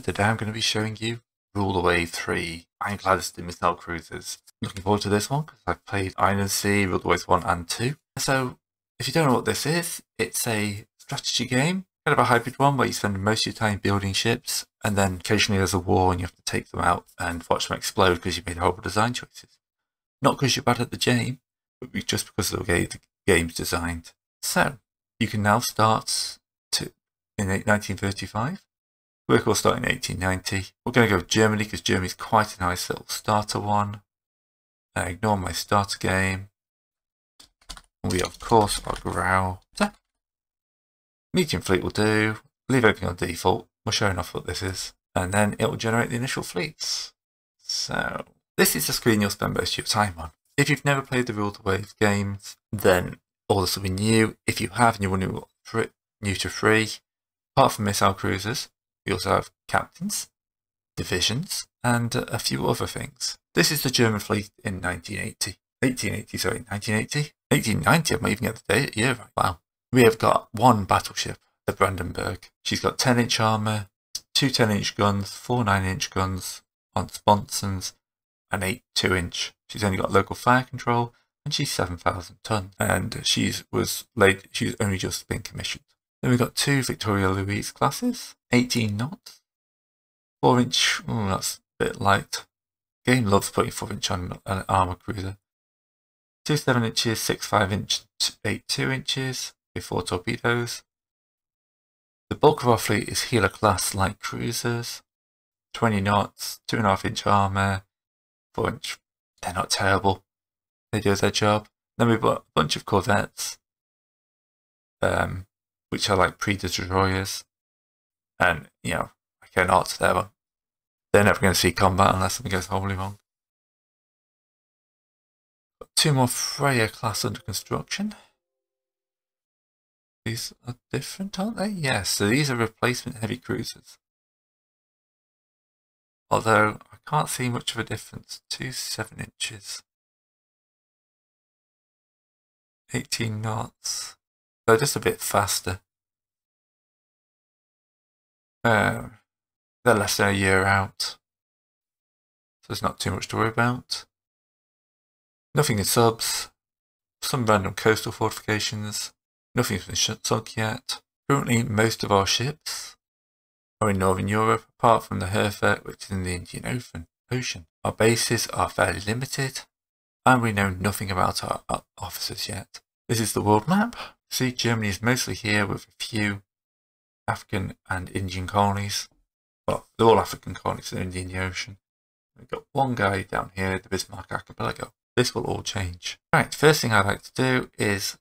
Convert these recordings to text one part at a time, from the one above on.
today I'm going to be showing you Rule the Wave 3 Ironclad missile cruisers. Looking forward to this one because I've played Iron and Sea, Rule the Waves 1 and 2. So, if you don't know what this is, it's a strategy game, kind of a hybrid one where you spend most of your time building ships and then occasionally there's a war and you have to take them out and watch them explode because you made horrible design choices. Not because you're bad at the game, but just because of the way the game's designed. So, you can now start in 1935. Work will start in 1890. We're going to go with Germany because Germany's quite a nice little starter one. Ignore my starter game. We of course are Grau. Medium fleet will do. Leave everything on default. We're showing off what this is. And then it will generate the initial fleets. So this is the screen you'll spend most of your time on. If you've never played the Rule the Waves games, then all this will be new. If you have and you're new to free, apart from missile cruisers, we also have captains, divisions, and a few other things. This is the German fleet in 1980. 1890, I might even get the year right. Wow. We have got one battleship, the Brandenburg. She's got 10-inch armour, 2 10-inch guns, 4 9-inch guns on sponsons, and 8 2-inch. She's only got local fire control, and she's 7,000 tons. And she's only just been commissioned. Then we've got 2 Victoria Louise classes, 18 knots, 4-inch, that's a bit light. Game loves putting 4-inch on an armour cruiser. 2 7-inches, 6 5-inch, 8 2-inches, with 4 torpedoes. The bulk of our fleet is Healer class light cruisers, 20 knots, 2.5-inch armour, 4-inch. They're not terrible. They do their job. Then we've got a bunch of corvettes, which are like pre-destroyers. And, I cannot, they're never going to see combat unless something goes horribly wrong. Got 2 more Freya class under construction. These are different, aren't they? Yes, so these are replacement heavy cruisers. Although, I can't see much of a difference. 2 7-inches. 18 knots. They're just a bit faster. They're less than a year out. So there's not too much to worry about. Nothing in subs. Some random coastal fortifications. Nothing's been sunk yet. Currently, most of our ships are in Northern Europe, apart from the Herford, which is in the Indian Ocean. Our bases are fairly limited, and we know nothing about our officers yet. This is the world map. See, Germany is mostly here with a few African and Indian colonies. Well, they're all African colonies, they're in the Indian Ocean. We've got one guy down here, the Bismarck Archipelago. This will all change. Right, first thing I'd like to do is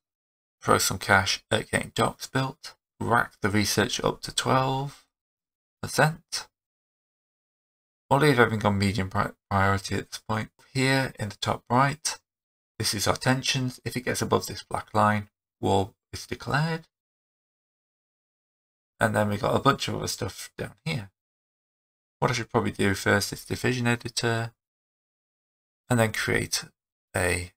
throw some cash at getting docks built. Rack the research up to 12%. We'll leave everything on medium priority at this point. Here in the top right, this is our tensions. If it gets above this black line, war is declared. And then we've got a bunch of other stuff down here. What I should probably do first is division editor, and then create a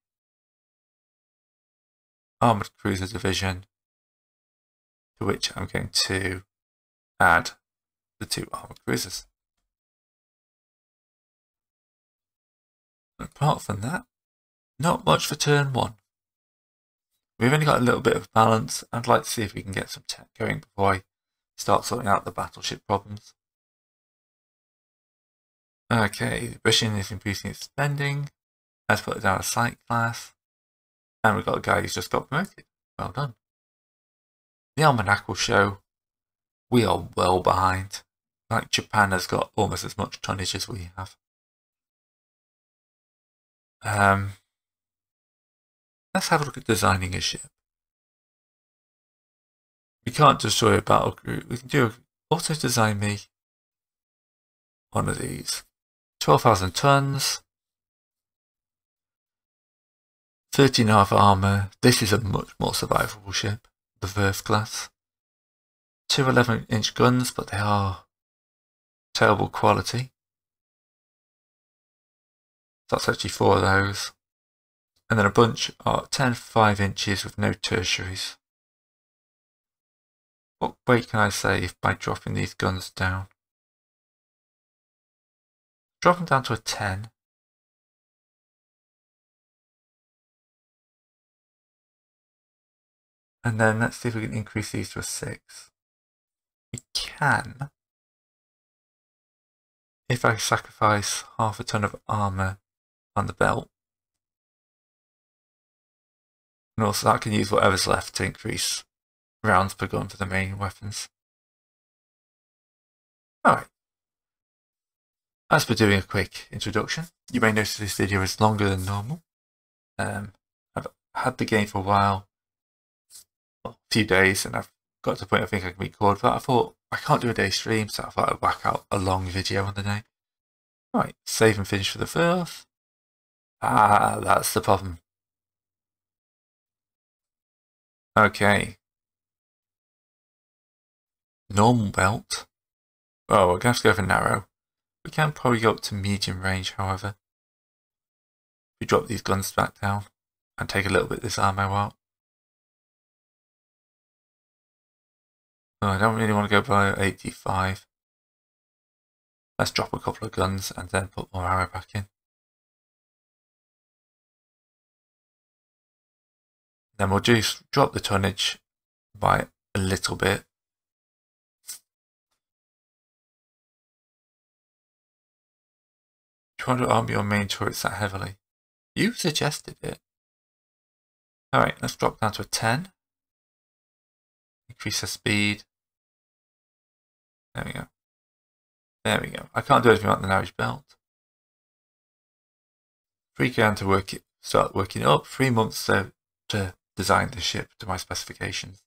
armoured cruiser division, to which I'm going to add the 2 armoured cruisers. Apart from that, not much for turn 1. We've only got a little bit of balance. I'd like to see if we can get some tech going before I start sorting out the battleship problems. Okay, the Britain is increasing its spending. Let's put it down as site class. And we've got a guy who's just got promoted. Well done. The almanac will show we are well behind. Like Japan has got almost as much tonnage as we have. Let's have a look at designing a ship. We can't destroy a battle group. We can do auto design me one of these. 12,000 tons. 13.5 armour. This is a much more survivable ship, the Verf class. 2 11-inch guns, but they are terrible quality. That's actually 4 of those. And then a bunch are 10 5-inches with no tertiaries. What weight can I save by dropping these guns down? drop them down to a 10. And then let's see if we can increase these to a 6. We can. If I sacrifice half a ton of armor on the belt. And also that can use whatever's left to increase rounds per gun for the main weapons. Alright. As for doing a quick introduction, you may notice this video is longer than normal. I've had the game for a while, well, a few days, and I've got to the point I think I can record, but I thought I can't do a day stream, so I thought I'd whack out a long video on the day. Right, save and finish for the first. Ah, that's the problem. Okay. Normal belt. Oh, we're going to have to go for narrow. We can probably go up to medium range, however. We drop these guns back down and take a little bit of this ammo out. Oh, I don't really want to go below 85. Let's drop a couple of guns and then put more arrow back in. Then we'll just drop the tonnage by a little bit. Try to arm your main turrets that heavily. You suggested it. Alright, let's drop down to a 10. Increase the speed. There we go. There we go. I can't do anything about the narrow belt. 3 grand to start working it up. 3 months to design the ship to my specifications.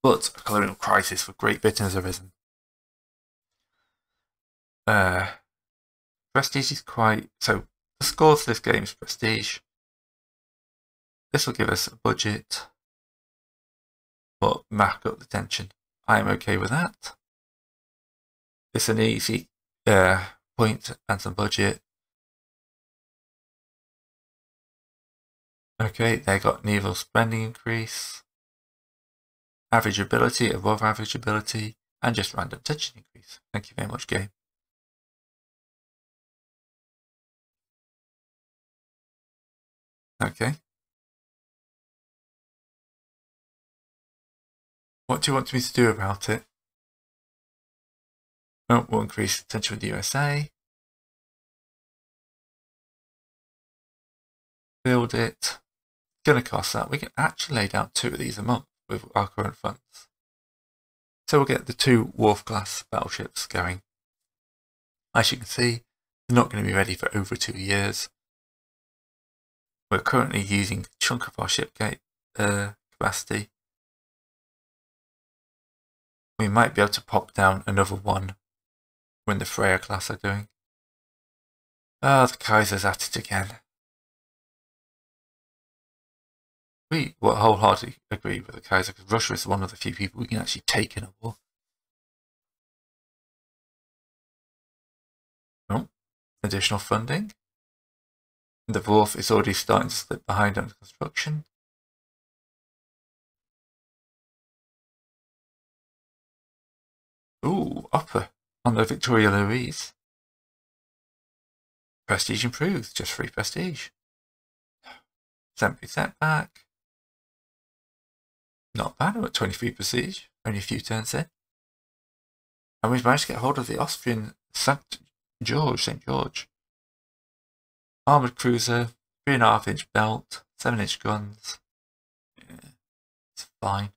But a colonial crisis for Great Britain has arisen. Prestige is quite... So, the score for this game is prestige. This will give us a budget, but mark up the tension. I am okay with that. It's an easy point and some budget. Okay, they got naval spending increase, average ability, above average ability, and just random tension increase. Thank you very much, game. Okay. What do you want me to do about it? Oh, we'll increase tension with the USA. Build it. It's going to cost that. We can actually lay down 2 of these a month with our current funds. So we'll get the 2 Wharf class battleships going. As you can see, they're not going to be ready for over 2 years. We're currently using a chunk of our ship gate capacity. We might be able to pop down another one when the Freya class are doing. Ah, the Kaiser's at it again. We will wholeheartedly agree with the Kaiser because Russia is one of the few people we can actually take in a war. Oh, additional funding. The wharf is already starting to slip behind under construction. Ooh, upper on the Victoria Louise. Prestige improved, just 3 prestige. 70 setback. Not bad, I'm at 23 prestige, only a few turns in. And we've managed to get hold of the Austrian St. George. Armoured cruiser, 3.5-inch belt, 7-inch guns. Yeah, it's fine.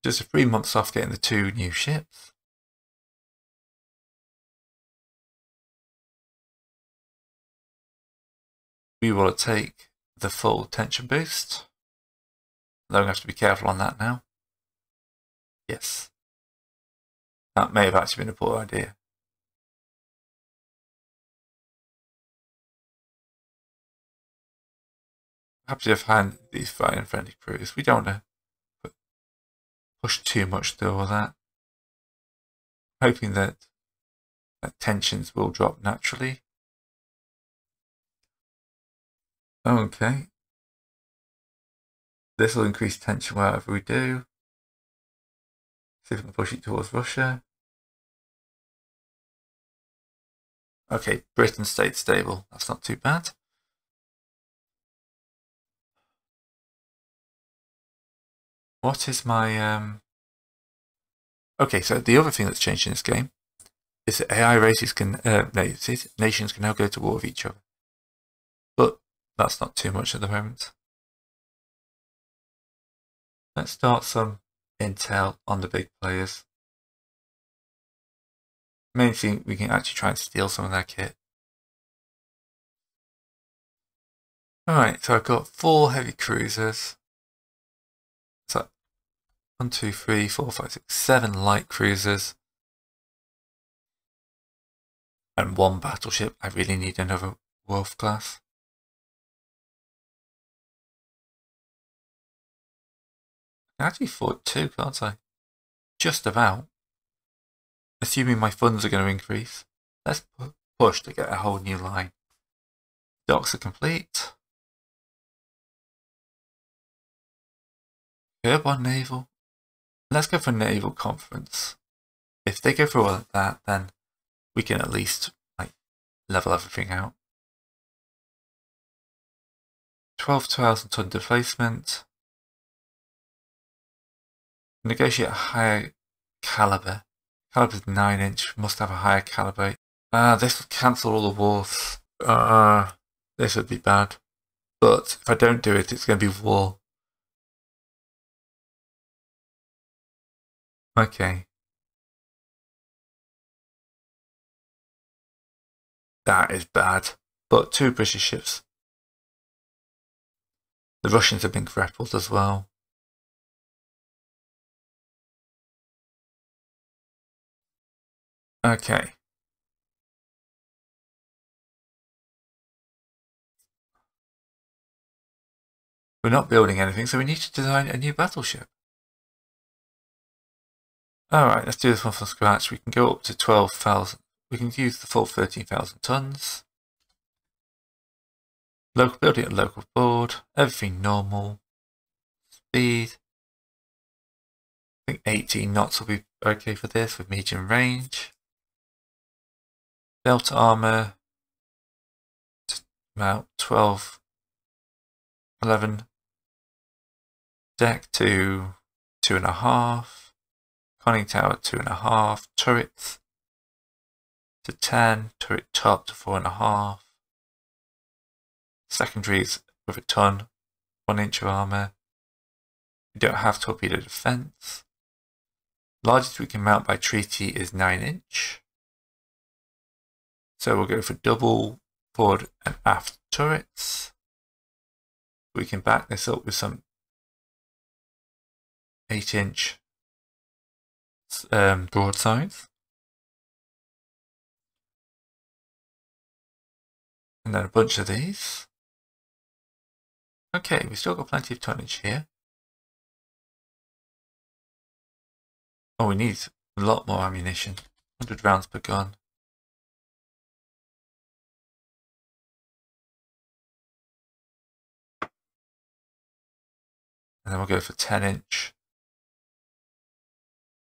Just 3 months off getting the 2 new ships. We will take the full tension boost. Though I'm going to have to be careful on that now. Yes. That may have actually been a poor idea. Happy to have had these fine friendly crews. We don't want to push too much through all that. Hoping that tensions will drop naturally. Okay. This will increase tension wherever we do. See if we can push it towards Russia. Okay, Britain stayed stable. That's not too bad. What is my Okay, so the other thing that's changed in this game is that AI races can nations can now go to war with each other. But that's not too much at the moment. Let's start some intel on the big players. Main thing, we can actually try and steal some of their kit. Alright, so I've got 4 heavy cruisers. So 1, 2, 3, 4, 5, 6, 7 light cruisers. And 1 battleship. I really need another Wolf class. I can actually afford 2, can't I? Just about. Assuming my funds are going to increase. Let's push to get a whole new line. Docks are complete. Herb on naval. Let's go for naval conference. If they go for all of that, then we can at least level everything out. 12,000 ton displacement. Negotiate a higher caliber. Caliber's 9-inch. Must have a higher caliber. This would cancel all the wars. This would be bad. But if I don't do it, it's going to be war. Okay. That is bad. But 2 British ships. The Russians have been grappled as well. Okay. We're not building anything, so we need to design a new battleship. Alright, let's do this one from scratch. We can go up to 12,000. We can use the full 13,000 tons. Local building at local board. Everything normal. Speed. I think 18 knots will be okay for this with medium range. Delta armor. About 12, 11. Deck to 2.5. Conning tower 2.5. Turrets to 10. Turret top to 4.5. Secondaries with a ton. 1-inch of armor. We don't have torpedo defense. Largest we can mount by treaty is 9-inch. So we'll go for double forward and aft turrets. We can back this up with some 8-inch broadsides. And then a bunch of these. Okay, we've still got plenty of tonnage here. Oh, we need a lot more ammunition. 100 rounds per gun. And then we'll go for 10-inch.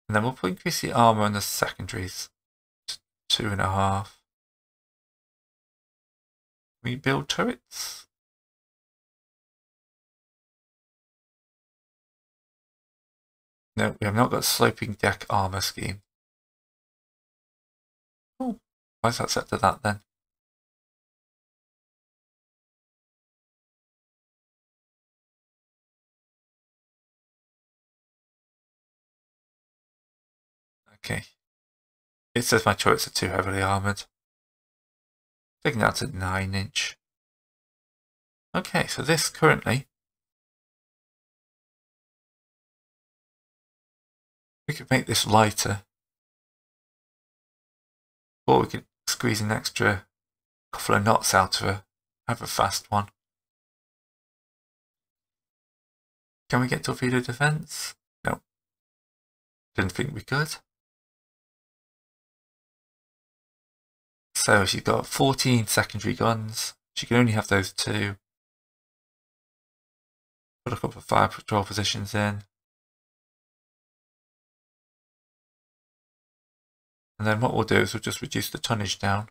And then we'll increase the armor on the secondaries to 2.5. We build turrets. No, we have not got sloping deck armor scheme. Oh, why is that set to that then? Okay. It says my turrets are too heavily armoured. Taking that to 9-inch. Okay, so this currently, we could make this lighter. Or we could squeeze an extra couple of knots out of her. Have a fast one. Can we get torpedo defense? No. Didn't think we could. So she's got 14 secondary guns. She can only have those 2. Put a couple of fire patrol positions in. And then what we'll do is we'll just reduce the tonnage down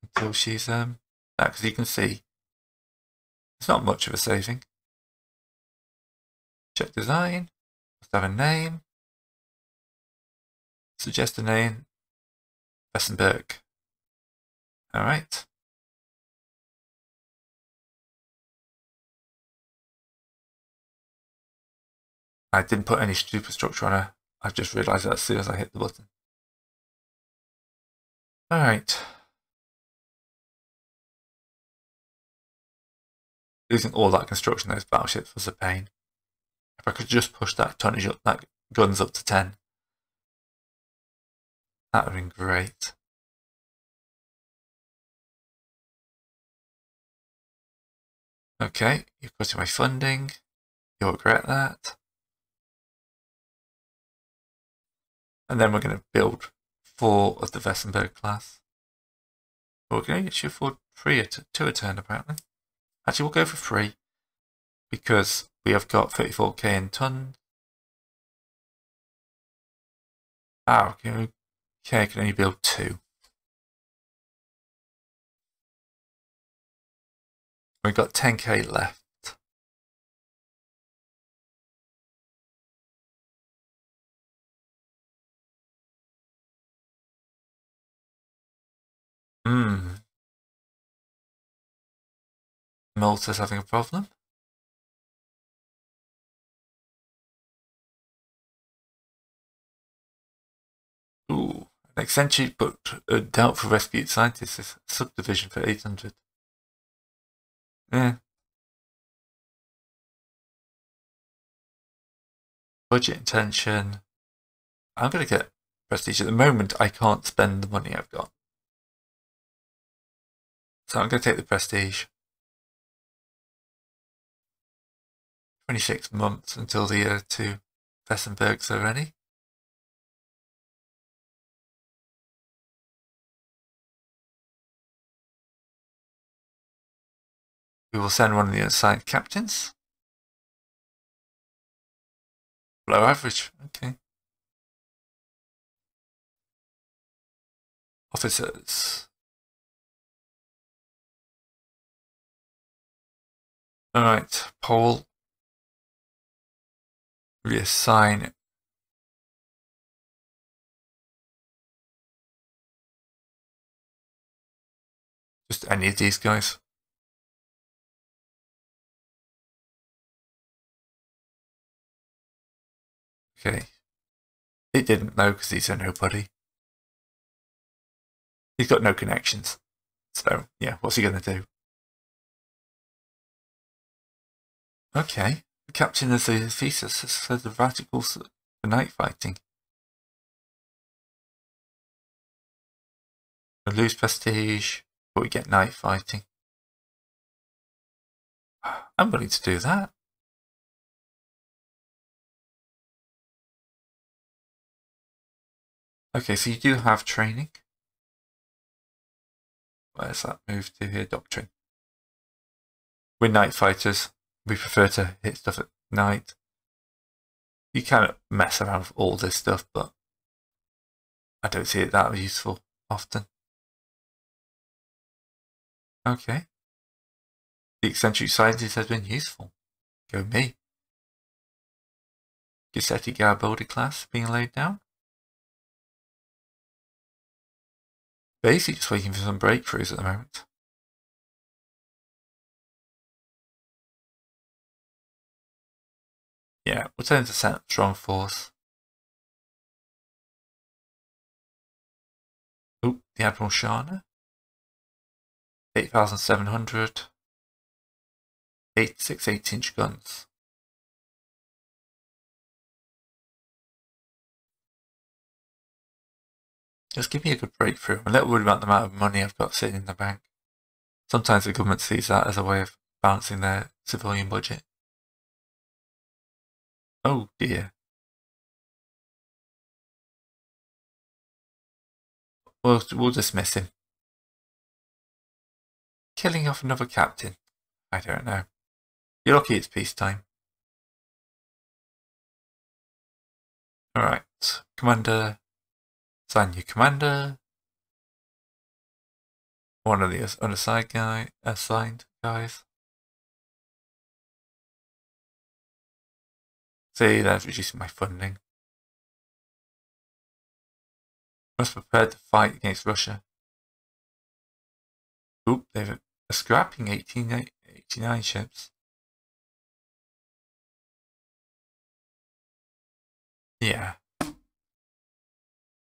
until she's because you can see it's not much of a saving. Check design, must have a name, suggest a name, Vessenberg. Alright. I didn't put any superstructure on her. I've just realised that as soon as I hit the button. Alright. Losing all that construction, those battleships, was a pain. If I could just push that tonnage up, that guns up to 10, that would have been great. Okay, you're cutting my funding. You'll regret that. And then we're going to build 4 of the Vessenberg class. We're going to get you for 2 a turn, apparently. Actually, we'll go for 3 because we have got 34k in tons. Okay, I can only build 2. We've got 10k left. Malta's having a problem. Ooh, an eccentric but a doubtful rescued scientist is a subdivision for 800. Yeah. Budget intention. I'm going to get prestige. At the moment, I can't spend the money I've got. So I'm going to take the prestige. 26 months until the 2 Vessenbergs are ready. We will send one of the assigned captains. Below average, okay. Officers. Alright, Paul. Reassign. Just any of these guys. Okay. It didn't know because he's a nobody. He's got no connections. So, yeah, what's he going to do? Okay. The captain of the Thesis has said the radicals for night fighting. We lose prestige, but we get night fighting. I'm willing to do that. Okay, so you do have training. Where's that move to here? Doctrine. We're night fighters. We prefer to hit stuff at night. You can mess around with all this stuff, but I don't see it that useful often. Okay. The eccentric scientist has been useful. Go me. Gassetti Garibaldi class being laid down. Basically just waiting for some breakthroughs at the moment. Yeah, we'll turn to set strong force. Oh, the Admiral Shana. 8,700. 6 8-inch guns. Just give me a good breakthrough. I'm a little worried about the amount of money I've got sitting in the bank. Sometimes the government sees that as a way of balancing their civilian budget. Oh dear. We'll dismiss him. Killing off another captain? I don't know. You're lucky it's peacetime. Alright, Commander Assign your commander. One of the other side assigned guys. See, that's reducing my funding. Must prepare to fight against Russia. Oop, they're scrapping 1889 ships. Yeah.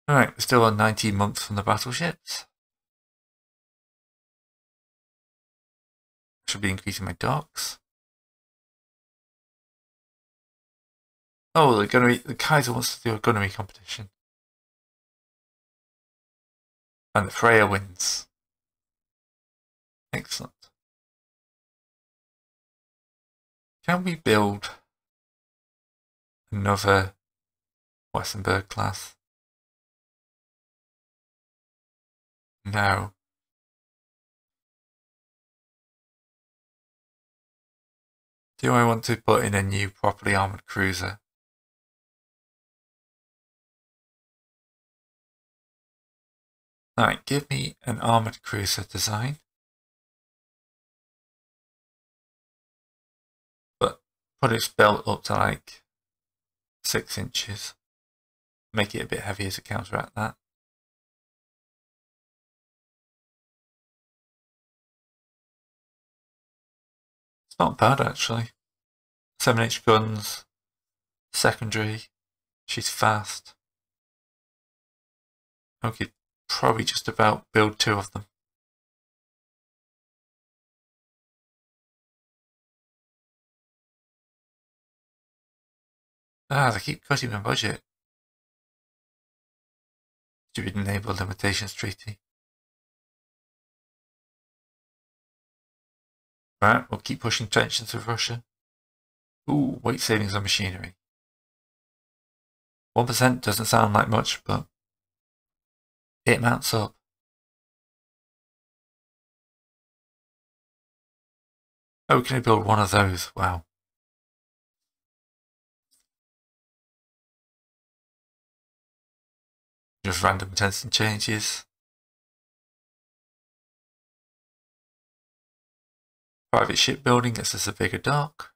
Alright, we're still on 19 months from the battleships. Should be increasing my docks. Oh, the Kaiser wants to do a gunnery competition. And the Freya wins. Excellent. Can we build another Westenberg class? No. Do I want to put in a new properly armoured cruiser? Alright, give me an armoured cruiser design. But put its belt up to like 6 inches. Make it a bit heavier to counteract that. It's not bad actually. 7-inch guns, secondary, she's fast. I could probably just about build 2 of them. They keep cutting my budget. Stupid Naval Limitations Treaty. Right, we'll keep pushing tensions with Russia. Ooh, weight savings on machinery. 1% doesn't sound like much, but it mounts up. Oh, can I build one of those? Wow. Just random tension changes. Private shipbuilding gets us a bigger dock.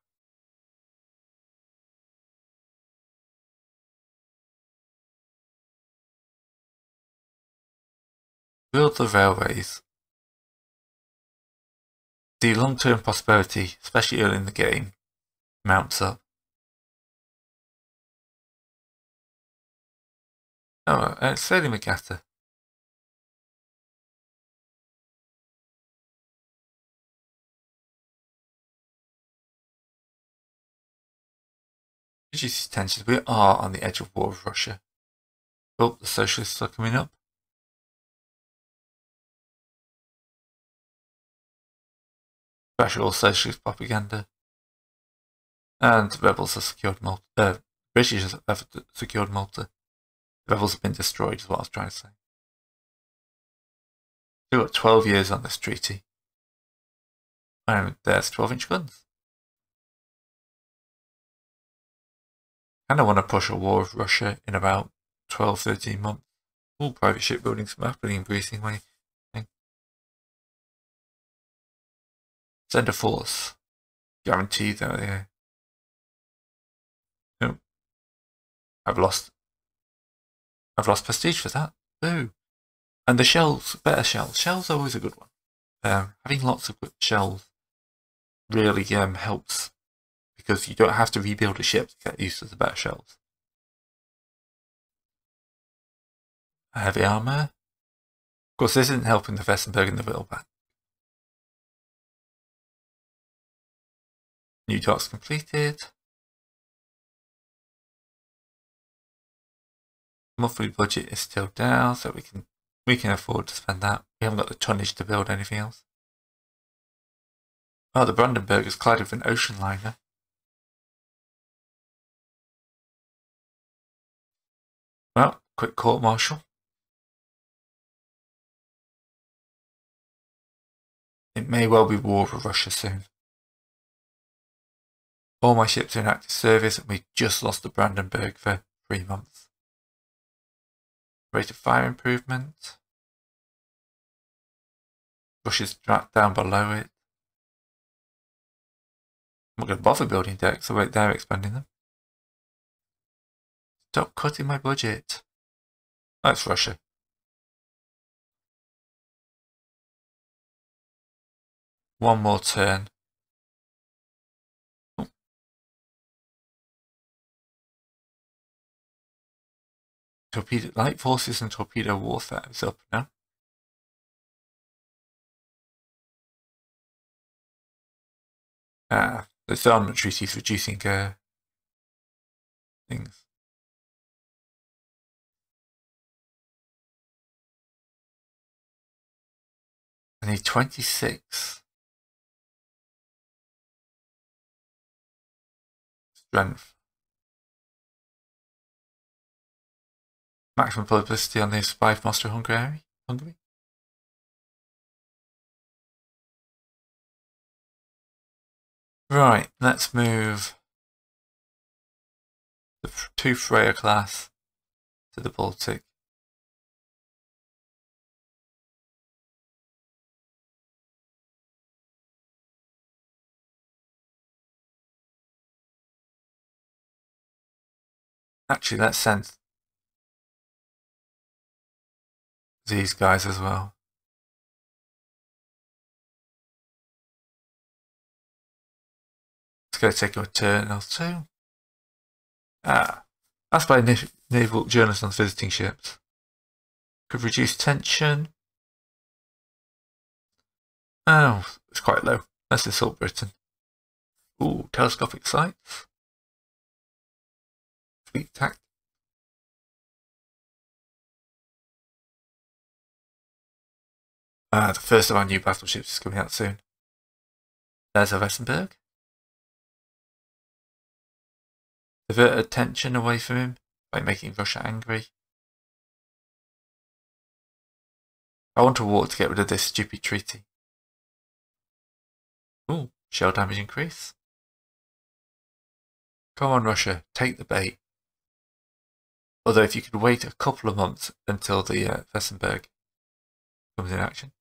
Build the railways. The long-term prosperity, especially early in the game, mounts up. Oh, it's Sailing Regatta. Reduces tensions. We are on the edge of war with Russia. Oh, the socialists are coming up. Special socialist propaganda. And the rebels have secured Malta. British have secured Malta. The rebels have been destroyed, is what I was trying to say. We've got 12 years on this treaty. And there's 12-inch guns. I kind of want to push a war with Russia in about 12-13 months. All private shipbuilding's rapidly increasing my thing. Send a force. Guaranteed that they... No. I've lost prestige for that. Boo. And the shells, better shells. Shells are always a good one. Having lots of good shells really helps, because you don't have to rebuild a ship to get used to the better shells. Heavy armour. Of course, this isn't helping the Westenberg and the Wheelback. New docks completed. Monthly budget is still down, so we can afford to spend that. We haven't got the tonnage to build anything else. Oh, the Brandenburg has collided with an ocean liner. Well, quick court-martial. It may well be war with Russia soon. All my ships are in active service, and we just lost the Brandenburg for 3 months. Rate of fire improvement. Russia's down below it. I'm not going to bother building decks, so wait, they're expanding them. Stop cutting my budget. That's Russia. One more turn. Oh. Torpedo light forces and torpedo warfare is up now. The armament treaty is reducing things. I need 26 strength. Maximum publicity on the survived monster Hungary. Right, let's move the 2 Freya class to the Baltic. Actually, let's send these guys as well. Let's go take a turn or two. That's by naval journalists on visiting ships. Could reduce tension. Oh, it's quite low. Let's assault Britain. Ooh, telescopic sights. Fleet tact. The first of our new battleships is coming out soon. There's a Vessenberg. Divert attention away from him by making Russia angry. I want a war to get rid of this stupid treaty. Ooh, shell damage increase. Come on, Russia, take the bait. Although if you could wait a couple of months until the Vessenberg comes in action.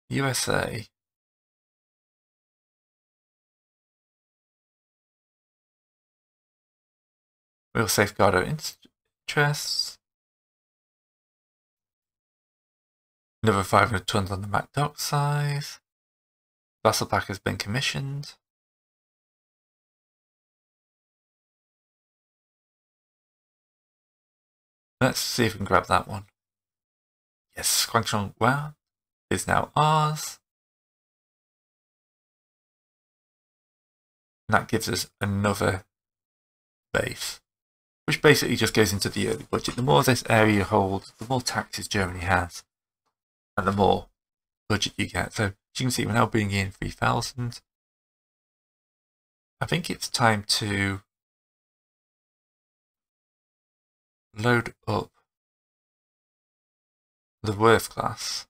USA. We'll safeguard our interests. Another 500 tons on the Mac dock size. Vessel pack has been commissioned. Let's see if we can grab that one. Yes, Guangzhou Wan is now ours. And that gives us another base, which basically just goes into the early budget. The more this area holds, the more taxes Germany has, and the more budget you get. So as you can see, we're now bringing in 3,000. I think it's time to load up the Worth class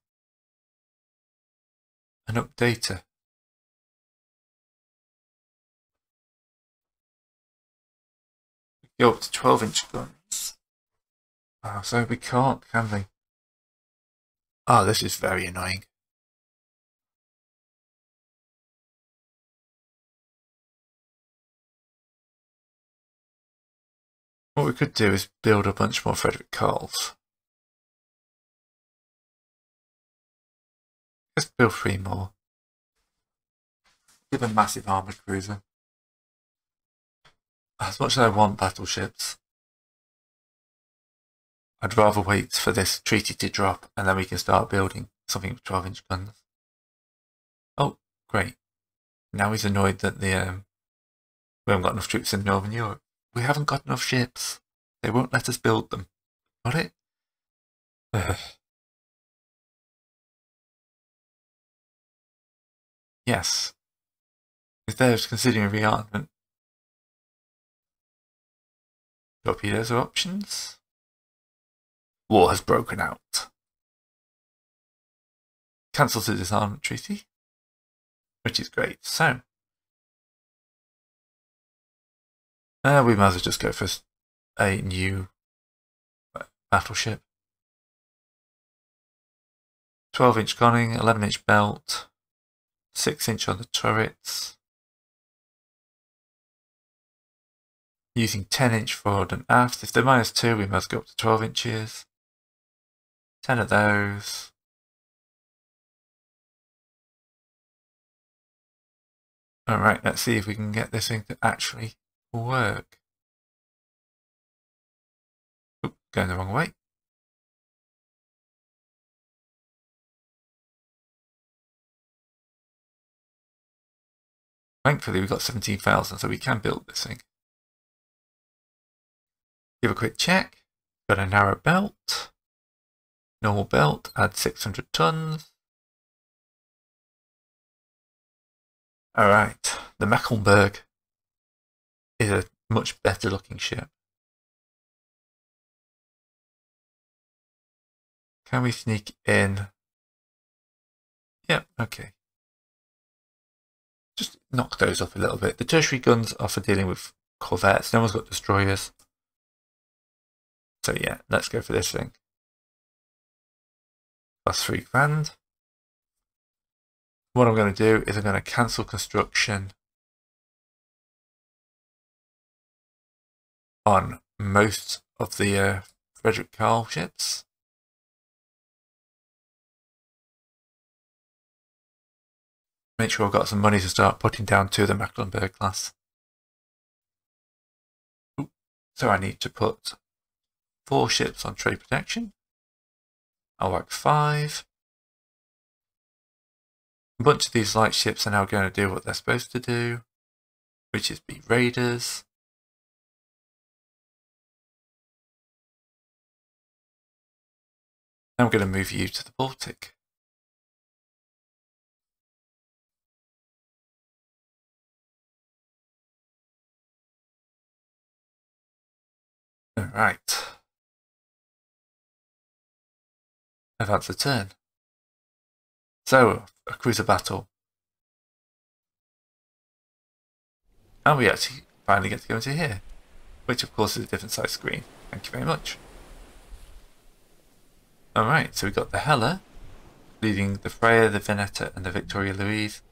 and update her. Go up to 12-inch guns. Oh, so we can't, can we? Oh, this is very annoying. What we could do is build a bunch more Frederick Carls. Let's build 3 more. Give a massive armoured cruiser. As much as I want battleships, I'd rather wait for this treaty to drop and then we can start building something with 12-inch guns. Oh, great. Now he's annoyed that we haven't got enough troops in Northern Europe. We haven't got enough ships. They won't let us build them. Got it? Ugh. Yes. If they're considering rearmament, torpedoes are options. War has broken out. Cancel the disarmament treaty, which is great. So, we might as well just go for a new battleship. 12-inch conning, 11-inch belt, 6-inch on the turrets. Using 10-inch forward and aft. If they're -2, we must go up to 12 inches. 10 of those. Alright, let's see if we can get this thing to actually work. Oop, going the wrong way. Thankfully, we've got 17,000, so we can build this thing. Give a quick check. Got a narrow belt. Normal belt, add 600 tons. Alright, the Mecklenburg is a much better looking ship. Can we sneak in? Yep, okay. Just knock those up a little bit. The tertiary guns are for dealing with corvettes. No one's got destroyers. So yeah, let's go for this thing. That's £3,000. What I'm going to do is I'm going to cancel construction on most of the Frederick Carl ships. Make sure I've got some money to start putting down to the Mecklenburg class. So I need to put 4 ships on trade protection. I'll whack 5. A bunch of these light ships are now going to do what they're supposed to do, which is be raiders. I'm going to move you to the Baltic. Alright. I've had the turn. So, a cruiser battle. And we actually finally get to go into here, which of course is a different size screen. Thank you very much. Alright, so we've got the Hella, leaving the Freya, the Veneta and the Victoria Louise,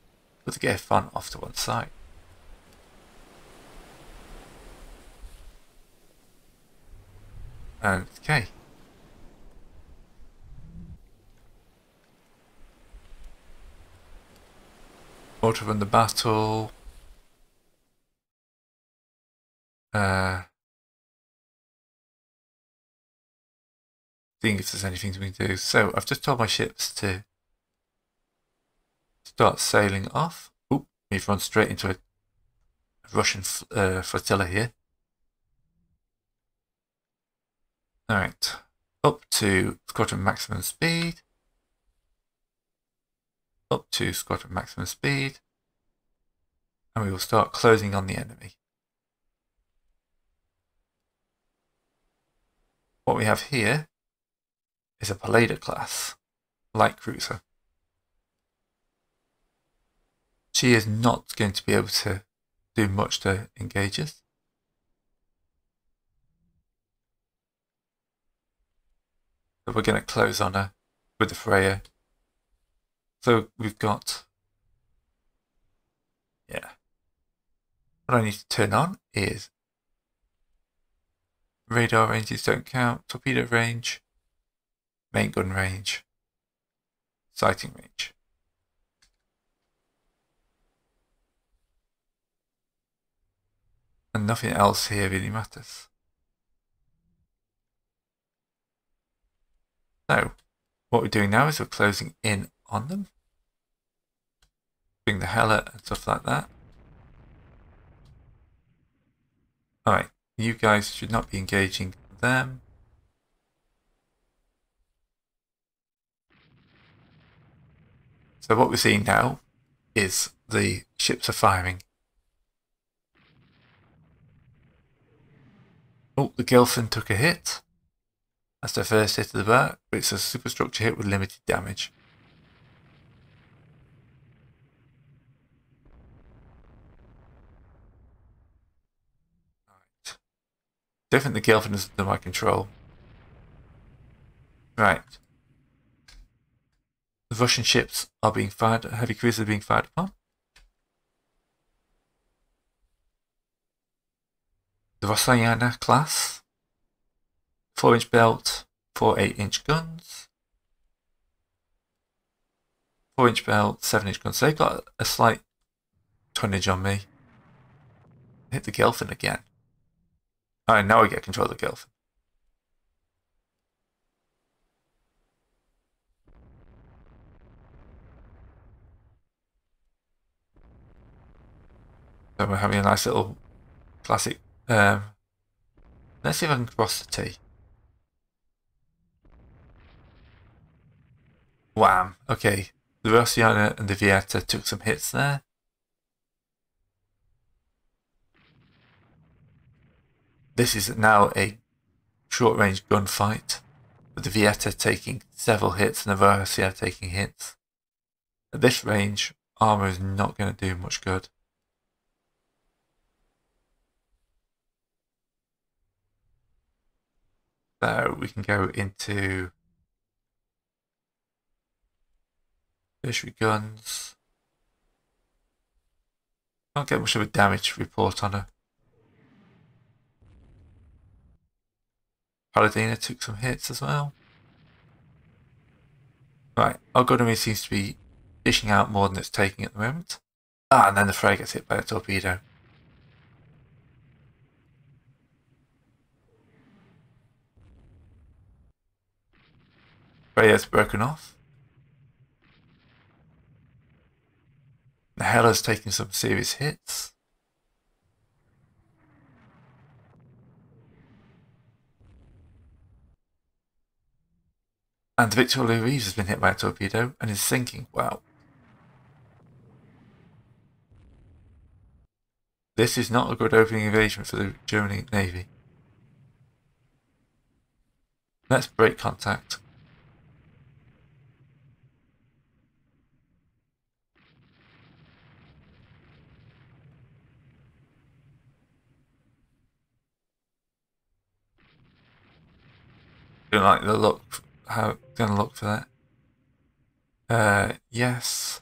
with the Gaefon off to one side. Okay. Auto run the battle. Seeing if there's anything we can do. So I've just told my ships to start sailing off. Oop, we've run straight into a Russian flotilla here. Alright, up to squadron maximum speed. Up to squadron maximum speed. And we will start closing on the enemy. What we have here is a Pallada class light cruiser. She is not going to be able to do much to engage us. So we're going to close on her with the Freya. So we've got, yeah. What I need to turn on is radar ranges don't count, torpedo range, main gun range, sighting range. And nothing else here really matters. So, what we're doing now is we're closing in on them. Doing the Hella and stuff like that. Alright, you guys should not be engaging them. So what we're seeing now is the ships are firing. Oh, the Gilfin took a hit. That's the first hit of the bat, but it's a superstructure hit with limited damage. Right. Don't think the Gilfin is under my control. Right. The Russian ships are being fired, heavy cruisers are being fired upon. The Rossayana class, 4-inch belt, 4 8-inch guns. 4-inch belt, 7-inch guns. So they've got a slight tonnage on me. Hit the Gelfin again. Alright, now I get control of the Gelfin. So we're having a nice little classic. Let's see if I can cross the T. Wham. Okay. The Rossiana and the Vieta took some hits there. This is now a short-range gunfight, with the Vieta taking several hits and the Rossiana taking hits. At this range, armor is not going to do much good. So we can go into tertiary guns. Can't get much of a damage report on her. Paladina took some hits as well. Right, our gun army seems to be dishing out more than it's taking at the moment. Ah, and then the Frey gets hit by a torpedo. Frey has broken off. The Hella's taking some serious hits. And Victoria Reeves has been hit by a torpedo and is sinking. Wow. This is not a good opening engagement for the German Navy. Let's break contact. Don't like the look. How gonna look for that? Yes.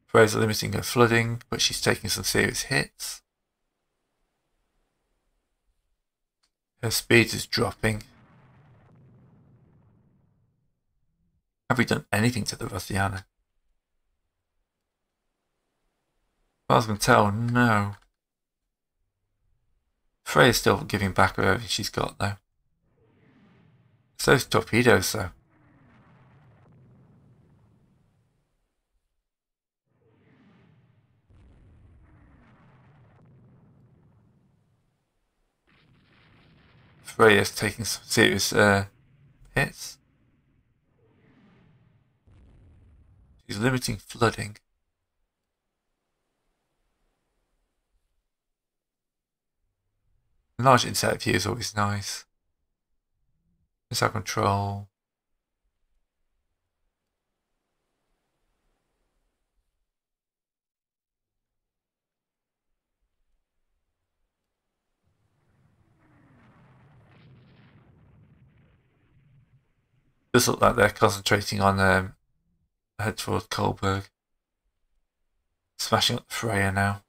Fraser limiting her flooding, but she's taking some serious hits. Her speed is dropping. Have we done anything to the Rossiana? As far as I can tell, no. Frey is still giving back everything she's got, though. So's torpedoes, though. Frey is taking some serious hits. She's limiting flooding. Large inset view is always nice. Missile control. Does look like they're concentrating on head towards Kolberg. Smashing up the Freya now.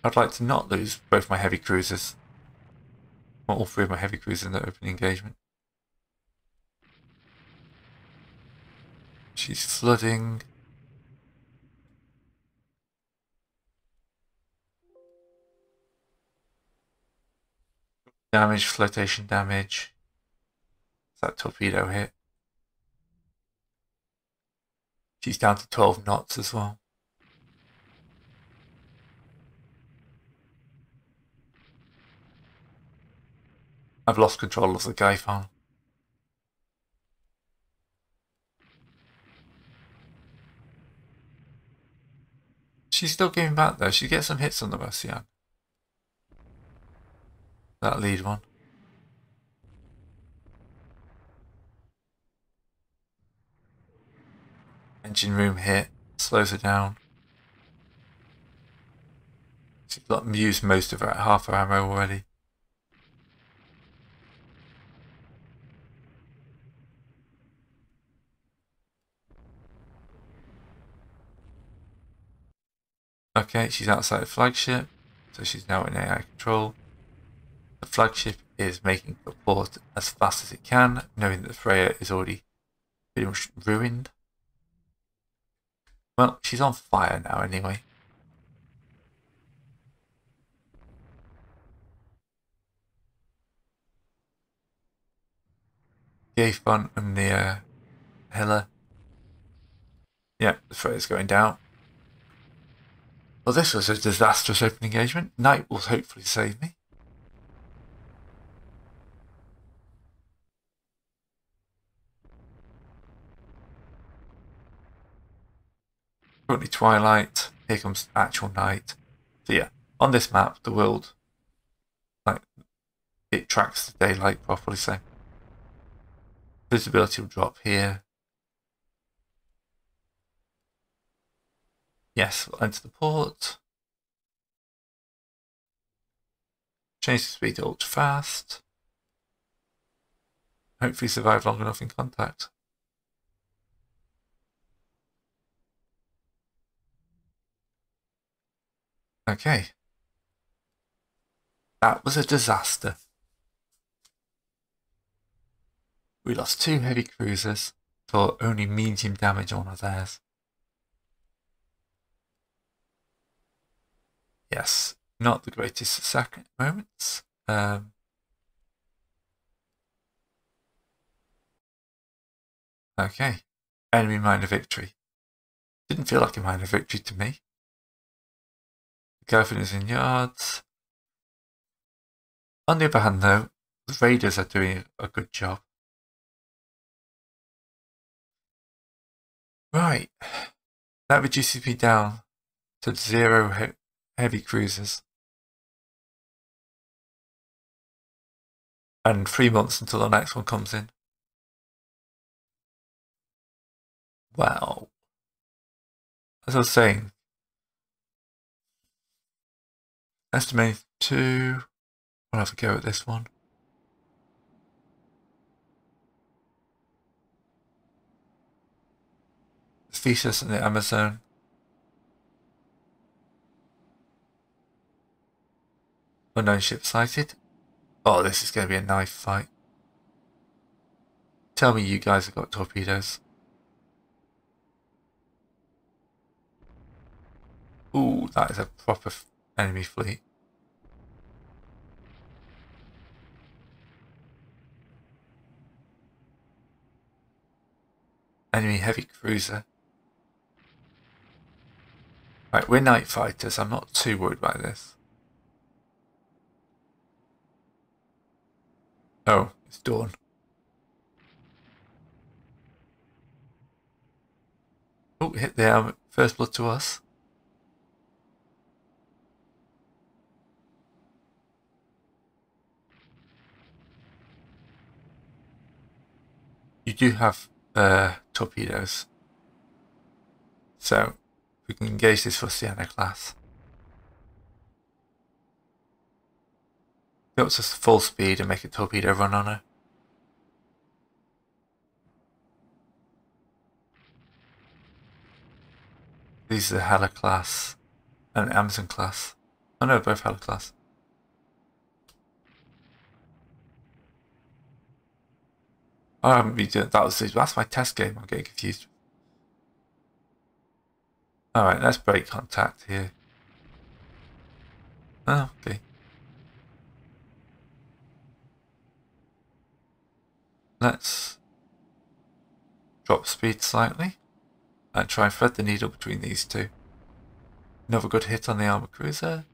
I'd like to not lose both my heavy cruisers. Or all 3 of my heavy cruisers in the opening engagement. She's flooding. Damage, flotation damage. That torpedo hit. She's down to 12 knots as well. I've lost control of the Gaifan. She's still giving back though. She gets some hits on the Rossian. That lead one. Engine room hit. Slows her down. She's used most of half her ammo already. Okay, she's outside the flagship, so she's now in AI control. The flagship is making the port as fast as it can, knowing that the Freya is already pretty much ruined. Well, she's on fire now anyway. Gay front and the Hiller. Yeah, the Freya's going down. Well, this was a disastrous open engagement. Night will hopefully save me. Currently twilight. Here comes actual night. So yeah, on this map, the world, like, it tracks the daylight properly. So visibility will drop here. Yes, we'll enter the port. Change the speed to ultra fast. Hopefully survive long enough in contact. Okay. That was a disaster. We lost 2 heavy cruisers for only medium damage on one of theirs. Yes, not the greatest second moments. Okay. Enemy minor victory. Didn't feel like a minor victory to me. The Gavin is in yards. On the other hand, though, the Raiders are doing a good job. Right. That reduces me down to 0 heavy cruisers. And 3 months until the next one comes in. Wow. As I was saying, estimating 2. I'll have a go at this one. The Theseus and the Amazon. Unknown ship sighted. Oh, this is going to be a knife fight. Tell me you guys have got torpedoes. Ooh, that is a proper enemy fleet. Enemy heavy cruiser. Right, we're night fighters. I'm not too worried by this. Oh, it's dawn. Oh, hit the first blood to us. You do have torpedoes. So, we can engage this for Sienna class. Go up to full speed and make a torpedo run on her. These are the Hella class and Amazon class. Oh no, both Hella class. Oh, I haven't been doing that's my test game. I'm getting confused. Alright, let's break contact here. Oh, okay. Let's drop speed slightly and try and thread the needle between these two. Another good hit on the armor cruiser.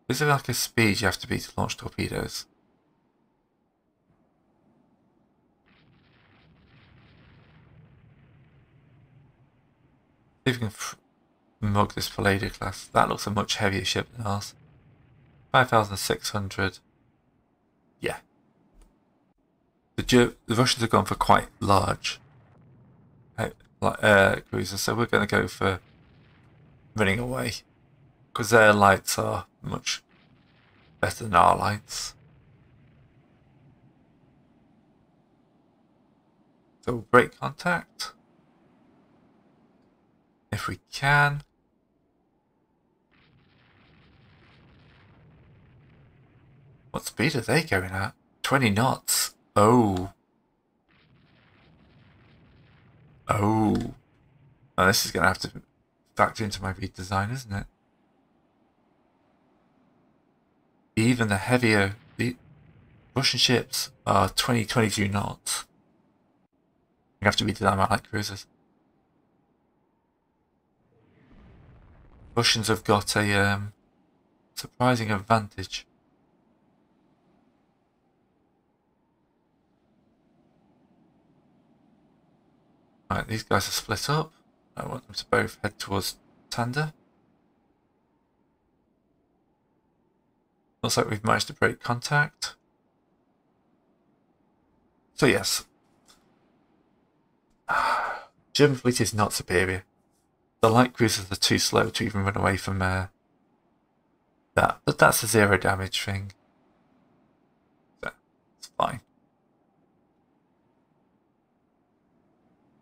Is there like a speed you have to be to launch torpedoes? See if we can mug this Palladio class. That looks a much heavier ship than ours. 5,600. Yeah. The Russians have gone for quite large cruiser, so we're going to go for running away because their lights are much better than our lights. So we'll break contact if we can. What speed are they going at? 20 knots. Oh. Oh. Now this is going to have to factor into my redesign, isn't it? Even the heavier... The Russian ships are 22 knots. You have to redesign my light cruisers. Russians have got a surprising advantage. Right, these guys are split up. I want them to both head towards Tanda. Looks like we've managed to break contact. So yes, German fleet is not superior. The light cruisers are too slow to even run away from that, but that's a zero damage thing. So it's fine.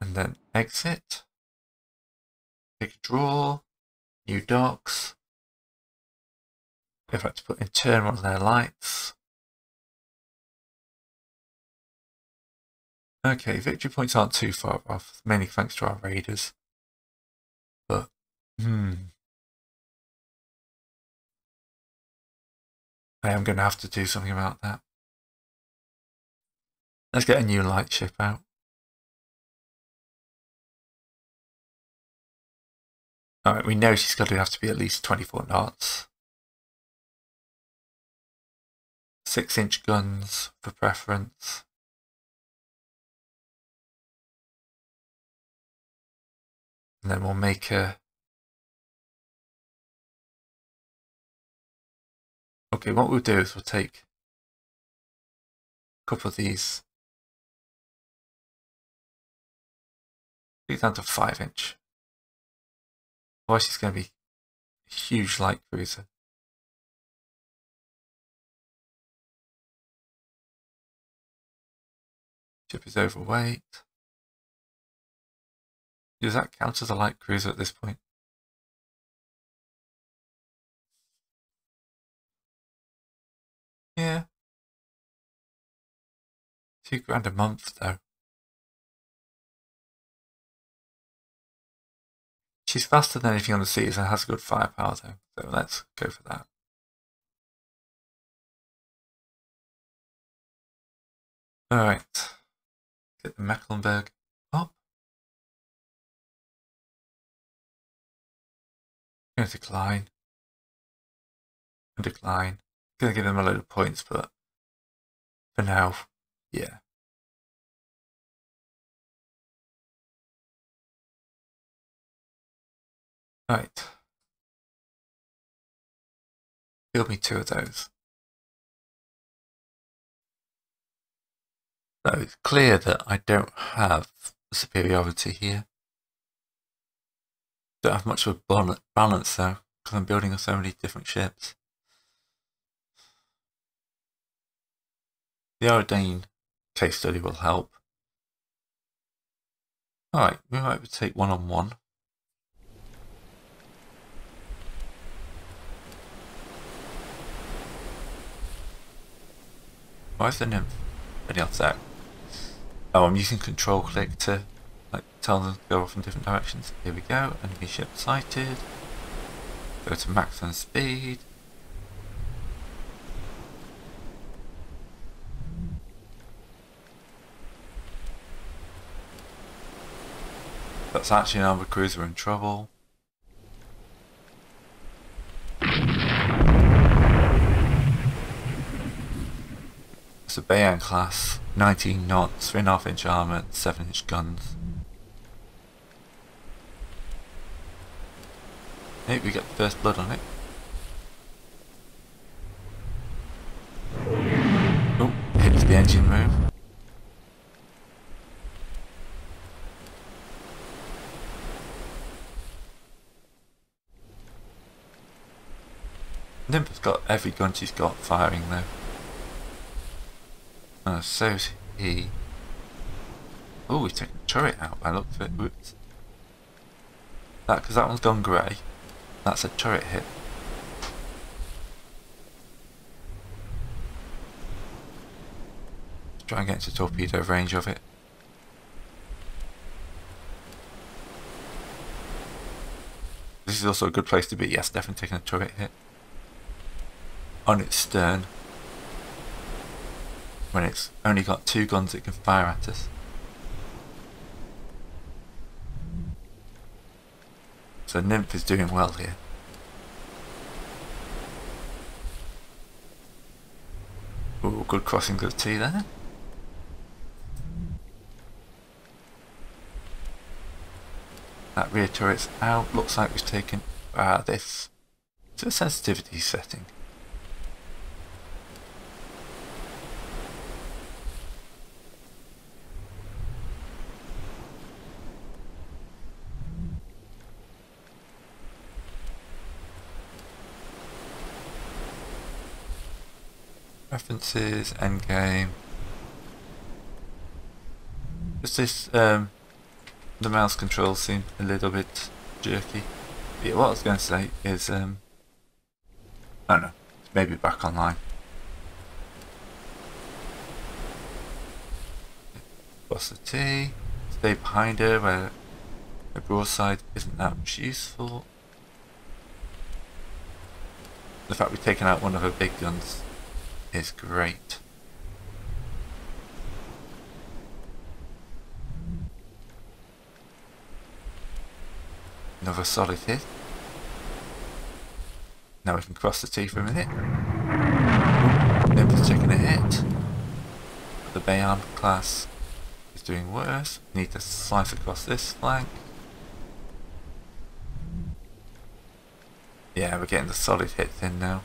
And then exit. Take a draw. New docks. In fact, to put in turn one of their lights. Okay, victory points aren't too far off, mainly thanks to our raiders. But, I am going to have to do something about that. Let's get a new light ship out. Alright, we know she's got to have to be at least 24 knots. 6-inch guns for preference. And then we'll make a... Okay, what we'll do is we'll take a couple of these. Take it down to 5-inch. Otherwise she's going to be a huge light cruiser. Ship is overweight. Does that count as a light cruiser at this point? Yeah. £2,000 a month though. She's faster than anything on the seas and has good firepower though, so let's go for that. Alright. Get the Mecklenburg up. I'm going to decline. And decline. I'm going to give them a load of points, but for now, yeah. Right. Build me 2 of those. So it's clear that I don't have superiority here. Don't have much of a balance though, because I'm building so many different ships. The Ordain case study will help. Alright, we might take 1-on-1. Why is the nymph ready off that? Oh, I'm using control click to tell them to go off in different directions. Here we go, enemy ship sighted. Go to maximum speed. That's actually an armored cruiser in trouble. It's a Bayan class, 19 knots, 3.5-inch armour, 7-inch guns. Hey, we get the first blood on it. Oh, hits the engine room. Nympha's got every gun she's got firing though. So's he. Oh, he's taking the turret out by the looks of it. Whoops. Because that one's gone grey. That's a turret hit. Let's try and get into torpedo range of it. This is also a good place to be. Yes, definitely taking a turret hit. On its stern. When it's only got 2 guns it can fire at us. So Nymph is doing well here. Ooh, good crossing of the T there. That rear turret's out. Looks like we've taken this to a sensitivity setting. References, endgame. Just this, the mouse controls seem a little bit jerky. But yeah, what I was going to say is, I don't know, maybe back online. Cross the T, stay behind her where a broadside isn't that much useful. The fact we've taken out one of her big guns is great. Another solid hit. Now we can cross the T for a minute. Nymph is taking a hit. The Bayarm class is doing worse. Need to slice across this flank. Yeah, we're getting the solid hits in now.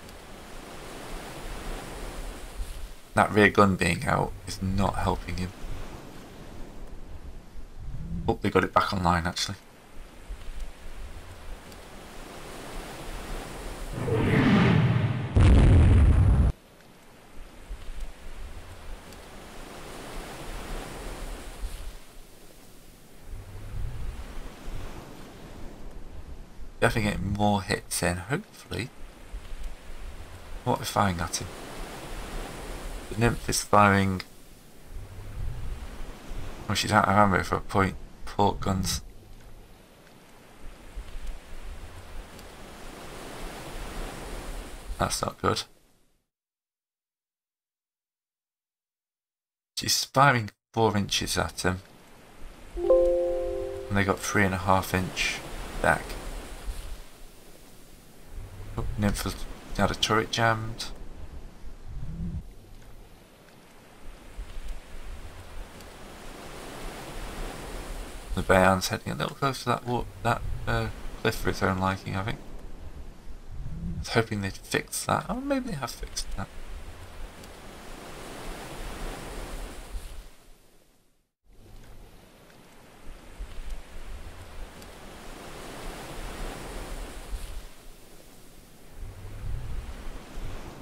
That rear gun being out is not helping him. Oh, they got it back online actually. Definitely getting more hits in, hopefully. What are we firing at him? The Nymph is firing. Oh, she's out of ammo for port guns. That's not good. She's firing 4 inches at him. And they got 3.5 inch back. Oh, Nymph has had a turret jammed. The Bayarm's heading a little close to that cliff for its own liking, I think. I was hoping they'd fix that. Oh, maybe they have fixed that.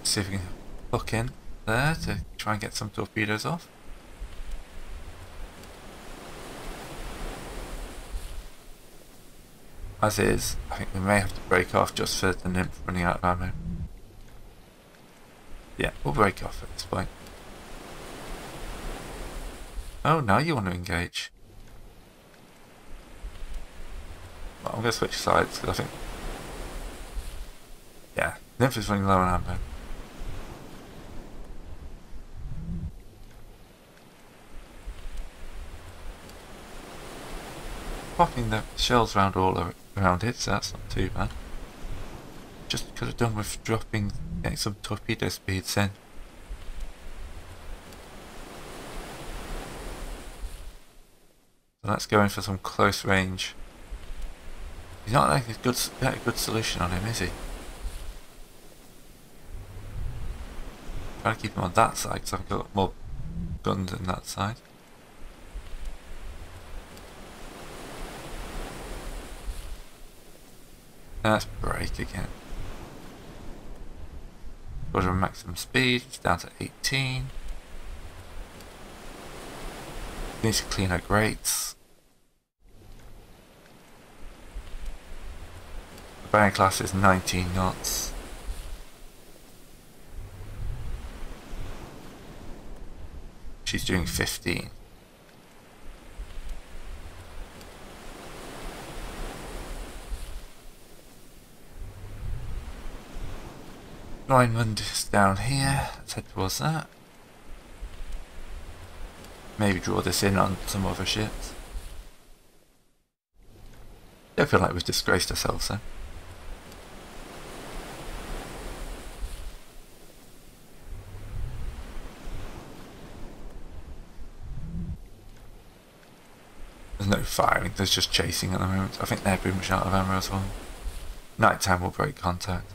See if we can hook in there to try and get some torpedoes off. As is, I think we may have to break off just for the Nymph running out of ammo. Yeah, we'll break off at this point. Oh, now you want to engage. Well, I'm going to switch sides because I think... Yeah, Nymph is running low on ammo. Popping the shells around all around it, so that's not too bad. Just could have done with getting some torpedo speeds in. So let's go in for some close range. He's not like a good solution on him, is he? Trying to keep him on that side because I've got more guns on that side. Let's break again. Got a maximum speed, it's down to 18. Needs to clean her grates. The bearing class is 19 knots. She's doing 15. Rhineland is down here. Let's head towards that. Maybe draw this in on some other ships. Don't feel like we've disgraced ourselves though. There's no firing, there's just chasing at the moment. I think they're pretty much out of ammo as well. Nighttime will break contact.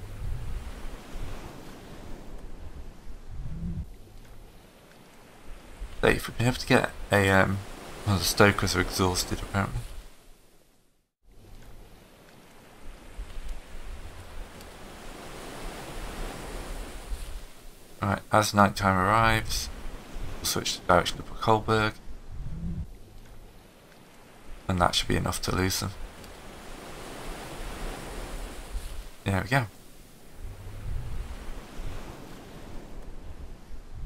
Safe. We've been able to get a well, the stokers are exhausted apparently. Alright, as night time arrives, we'll switch the direction to Kolberg. And that should be enough to lose them. There we go.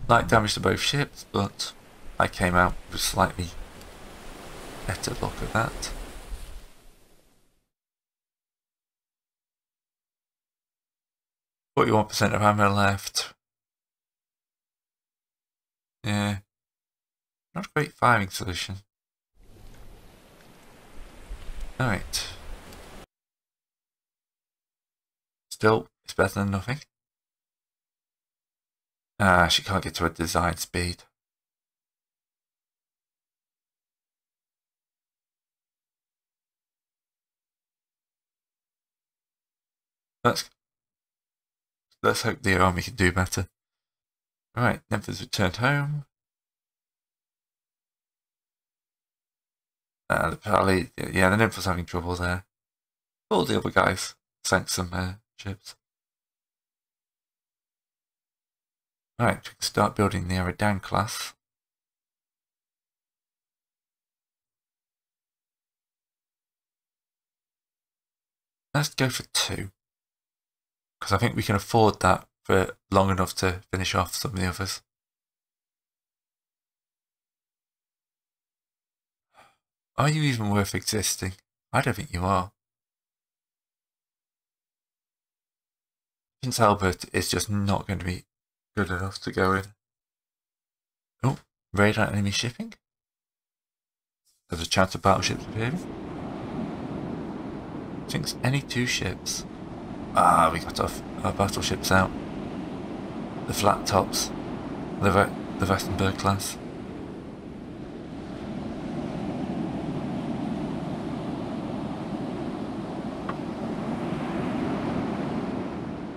Light damage to both ships, but I came out with slightly better luck at that. %41 of ammo left. Yeah, not a great firing solution. Alright. Still, it's better than nothing. She can't get to her design speed. Let's hope the army can do better. Alright, Nymph returned home. The Pally, yeah, the Nymph was having trouble there. All the other guys sank some ships. Alright, we can start building the Eridan class. Let's go for 2. Because I think we can afford that for long enough to finish off some of the others. Are you even worth existing? I don't think you are. Prince Albert is just not going to be good enough to go in. Oh, radar enemy shipping. There's a chance of battleships appearing. Sinks any 2 ships. Ah, we got our battleships out. The flat tops. The Westenberg class.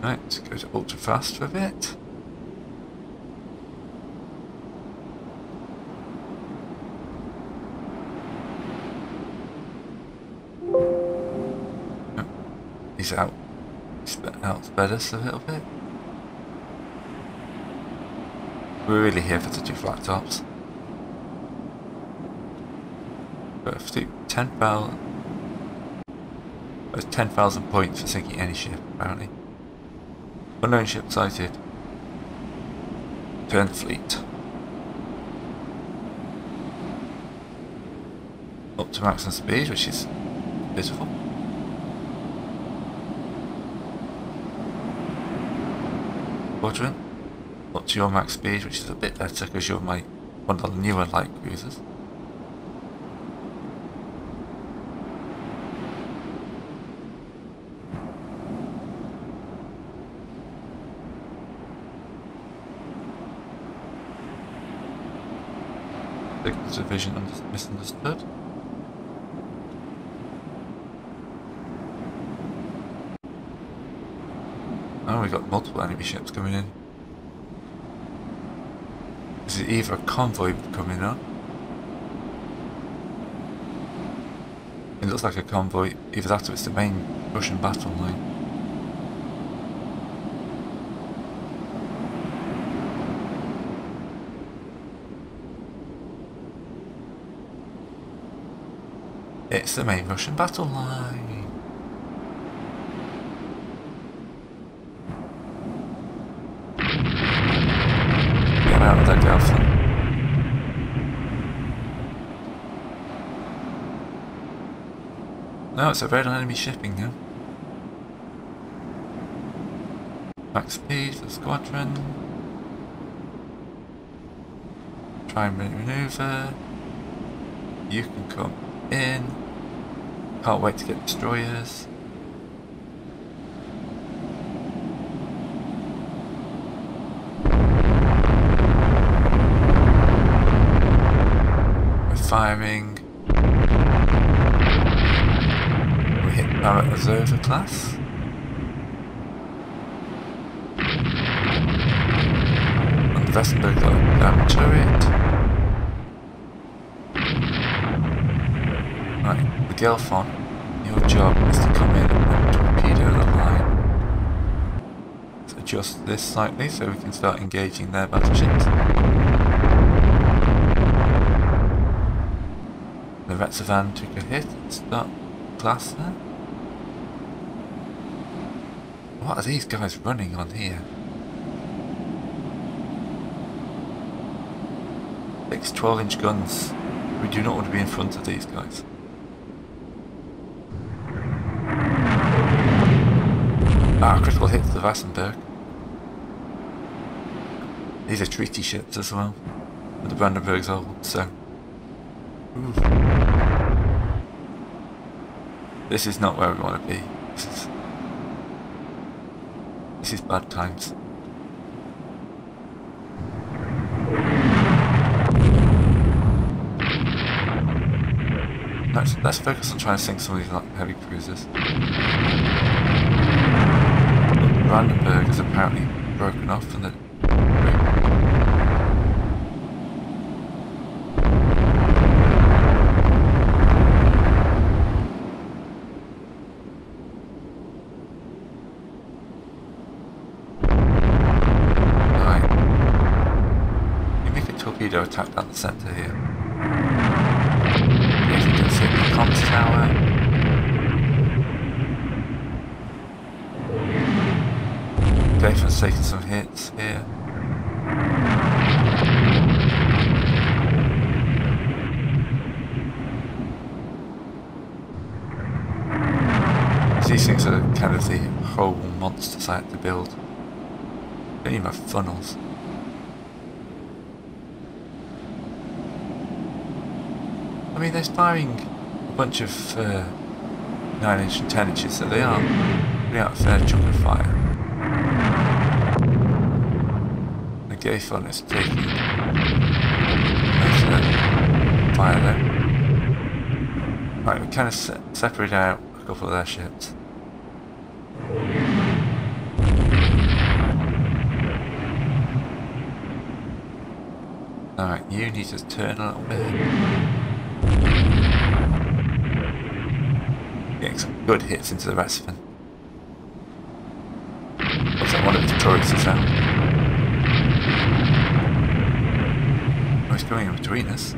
Right, go to ultra fast for a bit. Oh, he's out. He's out to bed us a little bit. We're really here for the 2 flat tops. But if we do 10,000. There's 10,000 points for sinking any ship, apparently. Unknown ship sighted. Turn fleet. Up to maximum speed, which is beautiful. Quadrant. Up to your max speed, which is a bit better because you're one of the newer light cruisers. Division misunderstood. Oh, we got multiple enemy ships coming in. Is it either a convoy coming on? It looks like a convoy. Either that or it's the main Russian battle line. It's the main Russian battle line. Get out of that girlfriend. No, it's a red on enemy shipping now. Max speed for the squadron. Try and maneuver. You can come in. Can't wait to get destroyers. We're firing. We hit our Azova class. And the Vessenberg got a damn turret. Right, the Gelfon, your job is to come in and torpedo the line. Let's adjust this slightly so we can start engaging their battleships. The Retsavan took a hit. Start class there. What are these guys running on here? 6 12-inch guns. We do not want to be in front of these guys. Critical hit to the Wassenberg. These are treaty ships as well, with the Brandenburg's old, so... Ooh. This is not where we want to be. This is bad times. Let's focus on trying to sink some of these heavy cruisers. Brandenburg is apparently broken off from the group. Right. You make a torpedo attack down the centre here. If you can see the comms tower. Gayfon's taking some hits here. These things are kind of the horrible monsters I had to build. They don't even have funnels. I mean, they're firing a bunch of 9-inch and 10 inches, so they are putting out a fair chunk of fire. Gayfon is taking fire there. Right, we kind of separate out a couple of their ships. Alright, you need to turn a little bit. Getting some good hits into the rest of them. Looks like one of his turrets is out. Oh, he's going in between us.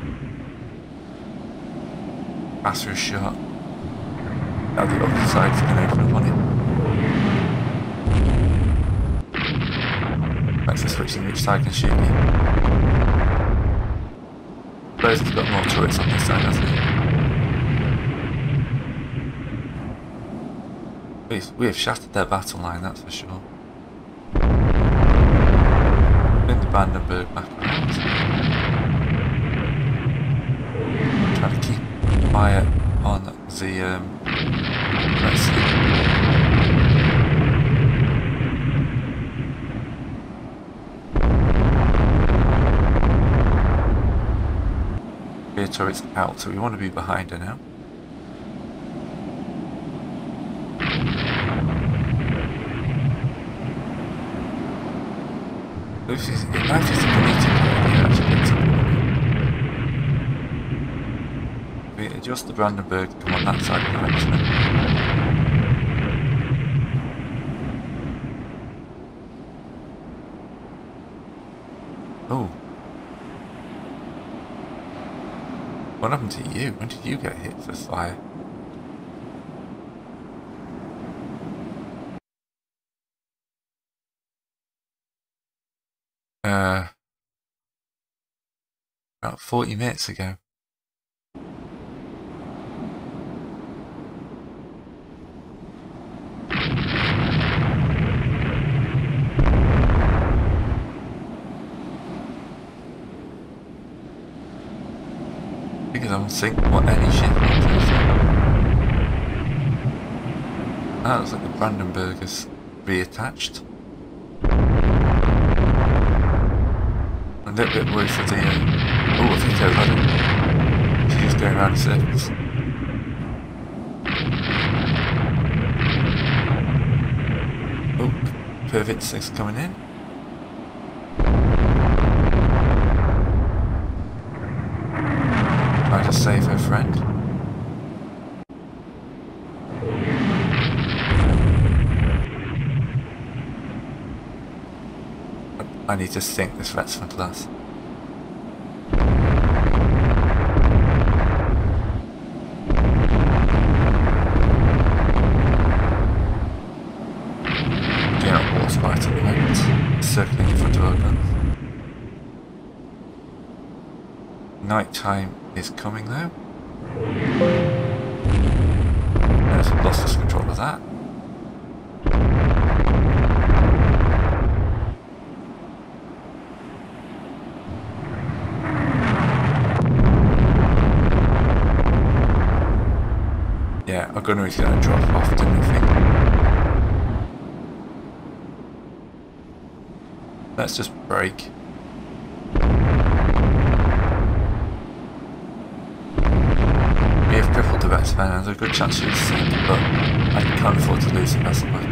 Pass through a shot. Now the other side's going to open up on him. Max is switching which side can shoot me. Suppose he's got more turrets on this side, hasn't he? We have shattered their battle line, that's for sure. Bring the Brandenburg back around. Try to keep fire on the let's see. Rear turret's out, so we want to be behind her now. If it's we adjust the Brandenburg to come on that side of the regiment. Oh. One What happened to you? When did you get hit with fire? About 40 minutes ago. Because I don't think what any ship is. That looks like the Brandenburger's reattached. I'm a little bit worried for the oh, I think I've had it. She's going around in circles. Oh, Perfect 6 coming in. Trying to save her friend. I need to sink this Vetsman class. Getting on war spite at the moment, circling in front of our guns. Night time is coming though. I've lost control of that. Yeah, our gunnery is going to drop off to nothing. Let's just break. We have crippled the Vetsman and there's a good chance she will sink, but I can't afford to lose the vessel back.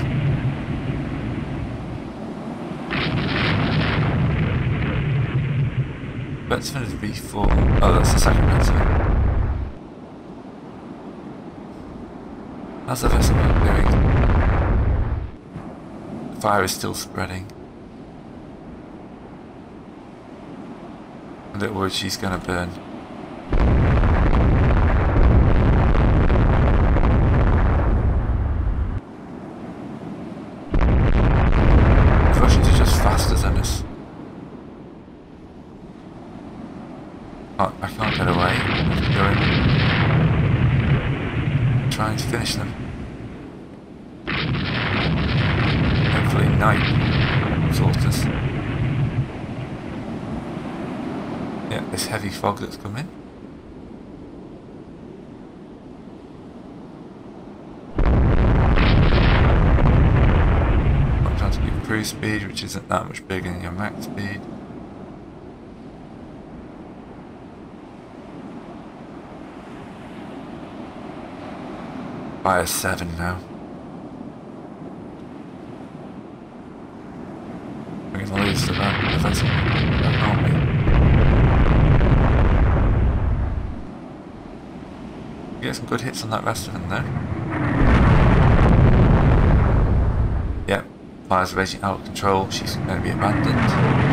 Vetsman is V4. Oh, that's the second Vetsman. How's the vessel doing? The fire is still spreading. I'm a little worried she's going to burn. The Russians are just faster than us. Oh, I can't get away. I have to go in. Trying to finish them. Hopefully night sorts us. Yeah, this heavy fog that's come in. I'm trying to keep cruise speed, which isn't that much bigger than your max speed. Fire 7 now. We're going to lose to that vessel, aren't we? We get some good hits on that restaurant there. Yep, fire's raging out of control. She's going to be abandoned.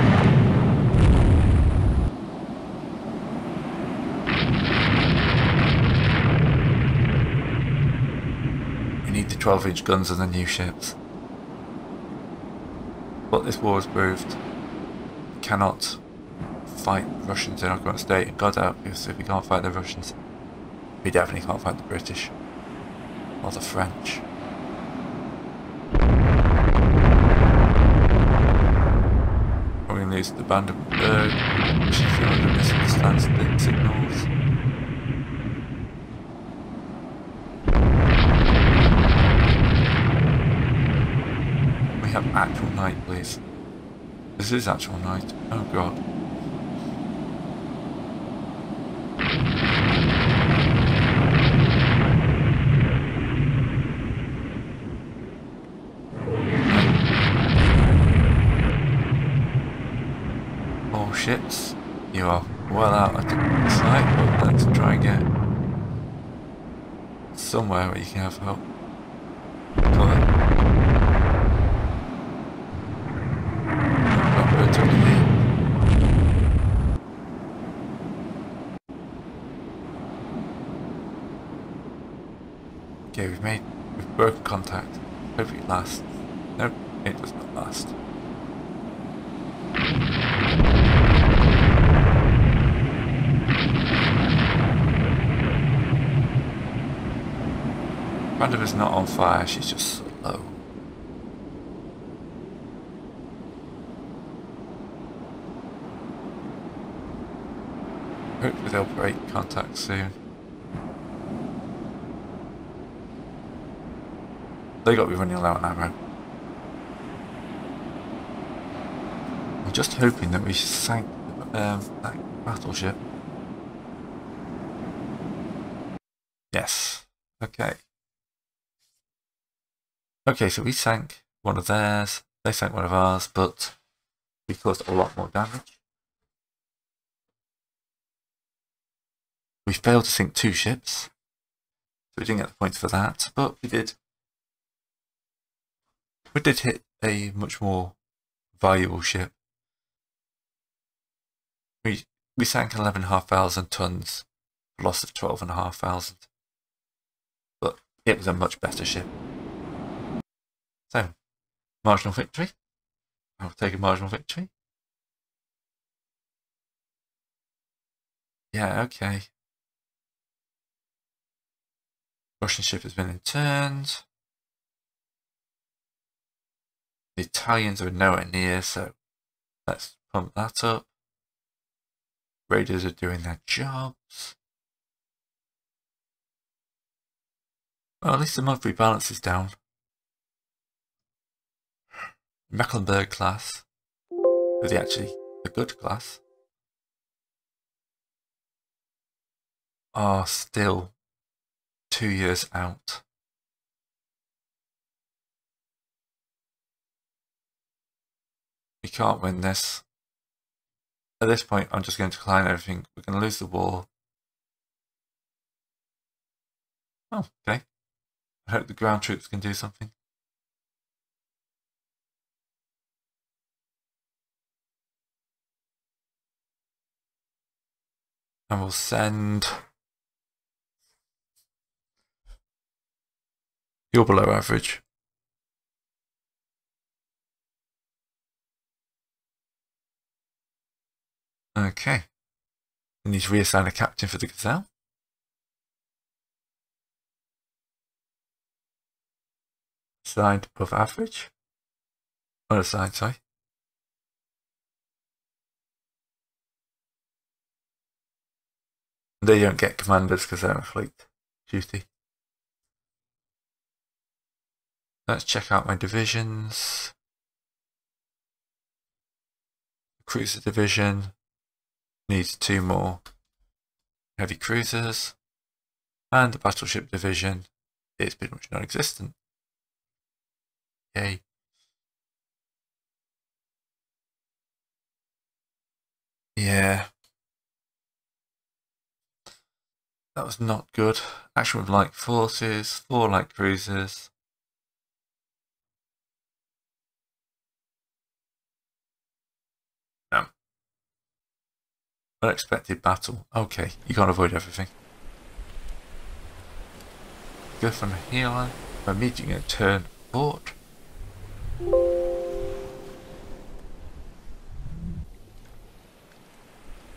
The 12-inch guns on the new ships. What this war has proved, we cannot fight Russians in our current state, and God help us if we can't fight the Russians, we definitely can't fight the British or the French. We're going to lose the Brandenburg, she's going to misunderstand the signals. Actual night, please. This is actual night. Oh god. All ships, you are well out at the site, but let's try and get somewhere where you can have help. Cover. Okay, we've broken contact. Hopefully it lasts. Nope, it does not last. Random is not on fire, she's just slow. Hopefully they'll break contact soon. They got to be running low on ammo. I'm just hoping that we sank that battleship. Yes. Okay. Okay, so we sank one of theirs, they sank one of ours, but we caused a lot more damage. We failed to sink 2 ships, so we didn't get the points for that, but we did hit a much more valuable ship. We sank 11,500 tons, a loss of 12,500, but it was a much better ship. So, marginal victory. I'll take a marginal victory. Yeah, okay. Russian ship has been interned. The Italians are nowhere near, so let's pump that up. Raiders are doing their jobs. Well, at least the monthly balance is down. Mecklenburg class, with actually the good class, are still 2 years out. We can't win this. At this point, I'm just going to decline everything. We're going to lose the war. Oh, okay. I hope the ground troops can do something. And we'll send... You're below average. Okay. We need to reassign a captain for the Gazelle. Assigned above average. Unassigned, sorry. They don't get commanders because they're on fleet duty. Let's check out my divisions. The cruiser division needs 2 more heavy cruisers, and the battleship division is pretty much non-existent. Yay. Yeah. That was not good. Action with light forces, 4 light cruisers. No. Unexpected battle. Okay, you can't avoid everything. Go from here. We're meeting a turn port.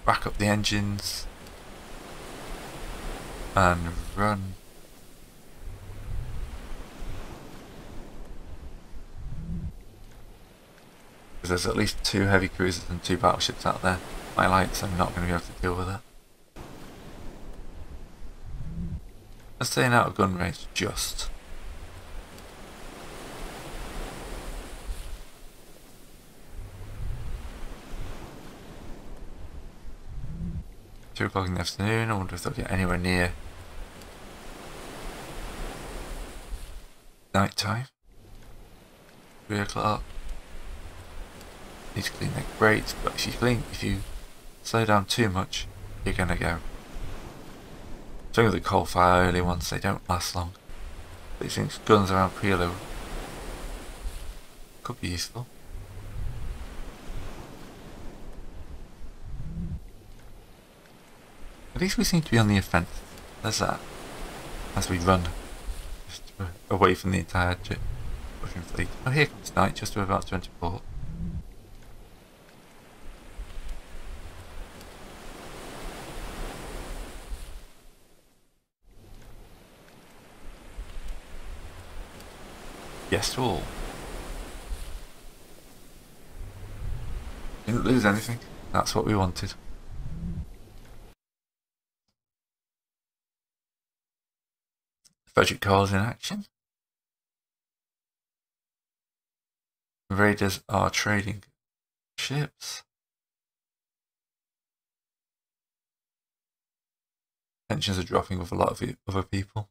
Back up the engines. And run. Because there's at least 2 heavy cruisers and 2 battleships out there. My lights, I'm not going to be able to deal with it. Let's staying out of gun range, just. Two o'clock in the afternoon, I wonder if they'll get anywhere near night time. 3 o'clock. Need to clean the brakes, but if you slow down too much, you're gonna go. Some of the coal fire early ones, they don't last long. These things, guns around preload could be useful. At least we seem to be on the offensive. There's that. As we run away from the entire Russian fleet. Oh, here comes night, just about to enter port. Yes to all. Didn't lose anything. That's what we wanted. Frederick Carl's in action. Raiders are trading ships. Tensions are dropping with a lot of other people.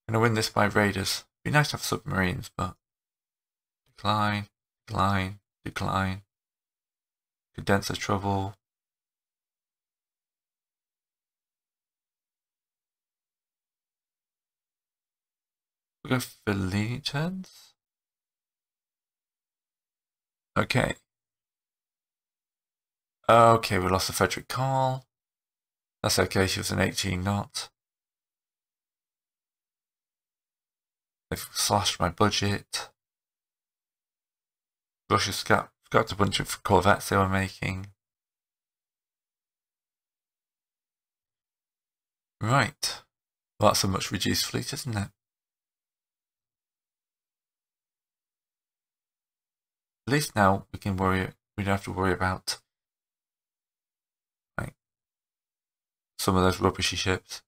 Gonna win this by raiders. Be nice to have submarines, but decline, decline, decline. Condenser trouble. We'll go for lenient turns. Okay. Okay, we lost the Frederick Carl. That's okay, she was an 18 knot. They've slashed my budget. Russia scrapped a bunch of corvettes they were making. Right. Well, that's a much reduced fleet, isn't it? At least now we don't have to worry about like some of those rubbishy ships.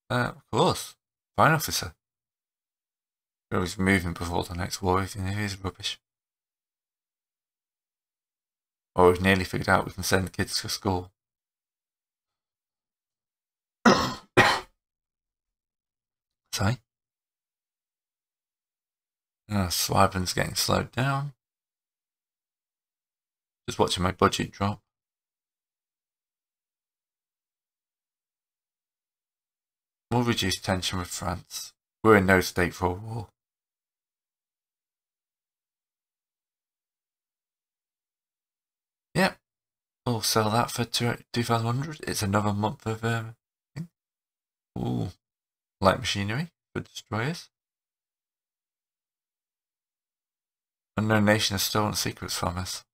Of course. Fine, officer. We're always moving before the next war, even if it is rubbish. Or we've nearly figured out we can send the kids to school. Sorry. Swyvern's getting slowed down. Just watching my budget drop. We'll reduce tension with France. We're in no state for a war. Yep. We'll sell that for 2,100. It's another month of thing. Ooh. Light machinery for destroyers. Unknown nation has stolen secrets from us.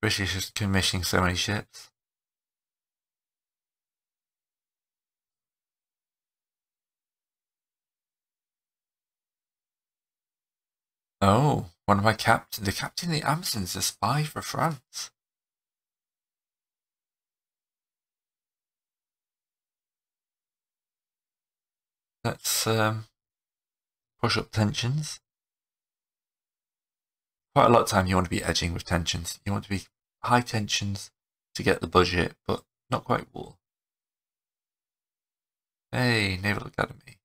British is commissioning so many ships. Oh, one of my the captain of the Amazon's a spy for France. Let's push up tensions. Quite a lot of time you want to be edging with tensions. You want to be high tensions to get the budget, but not quite war. Hey, Naval Academy.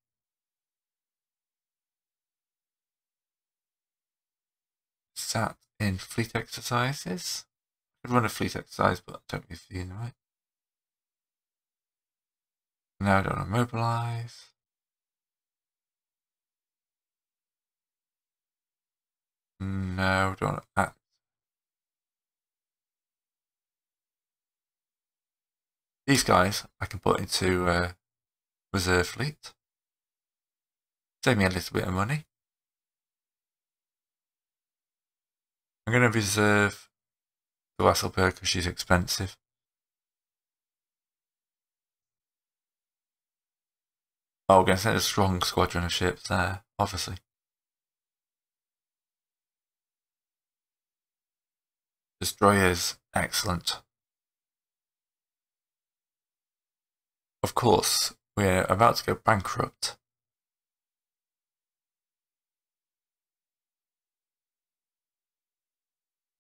Sat in fleet exercises. I could run a fleet exercise, but I don't really feel right. Now I don't want to mobilize. No, don't want to act. These guys I can put into reserve fleet. Save me a little bit of money. I'm going to reserve the Wasselberg because she's expensive. Oh, we're going to send a strong squadron of ships there, obviously. Destroyers, excellent. Of course, we're about to go bankrupt.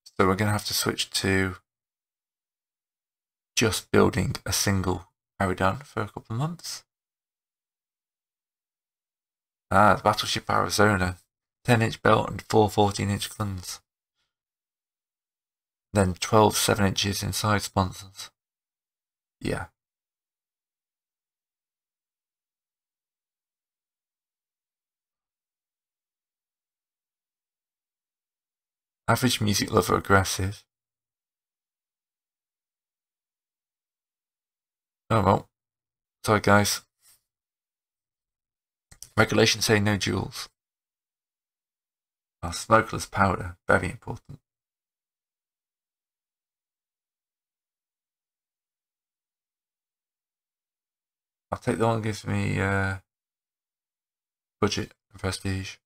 So we're going to have to switch to just building a single Aerodon for a couple of months. The Battleship Arizona, 10-inch belt and 4 14-inch guns. Then 12 7-inches in side sponsons. Yeah. Average music lover aggressive. Oh well. Sorry guys. Regulations say no duels. Smokeless powder, very important. I'll take the one that gives me budget and prestige.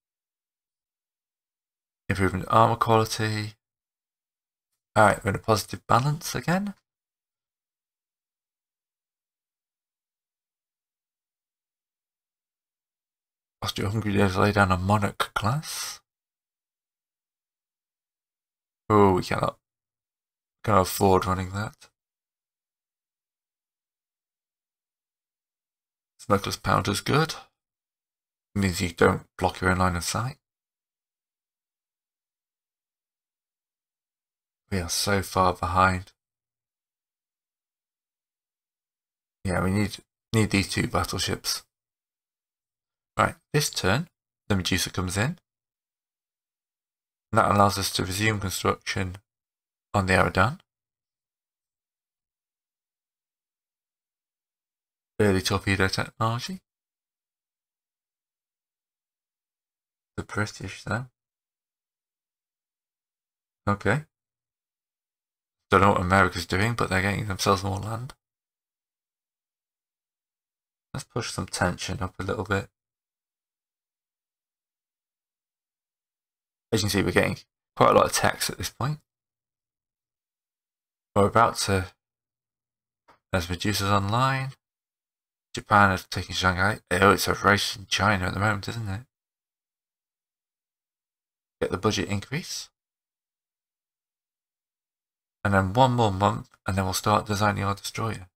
Improvement armor quality. Alright, we're in a positive balance again. Austro-Hungary does lay down a monarch class. Oh, we cannot afford running that. Smokeless powder's good. It means you don't block your own line of sight. We are so far behind. Yeah, we need these two battleships. Right, this turn, the Medusa comes in. And that allows us to resume construction on the Aradan. Early torpedo technology. The British, though. Okay. Don't know what America's doing, but they're getting themselves more land. Let's push some tension up a little bit. As you can see, we're getting quite a lot of text at this point. We're about to, as Medusa's online. Japan is taking Shanghai. Oh, it's a race in China at the moment, isn't it? Get the budget increase. And then one more month, and then we'll start designing our destroyer.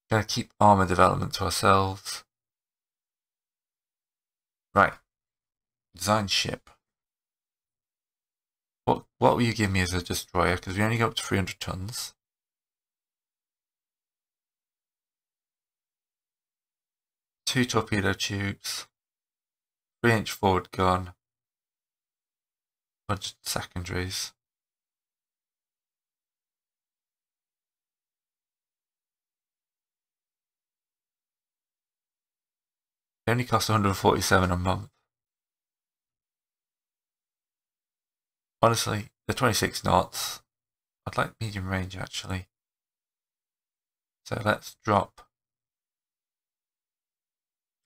Gonna keep armor development to ourselves. Right. Design ship. What will you give me as a destroyer? Because we only go up to 300 tons. Two torpedo tubes. 3-inch forward gun. Bunch of secondaries. They only cost 147 a month. Honestly, the 26 knots. I'd like medium range actually. So let's drop.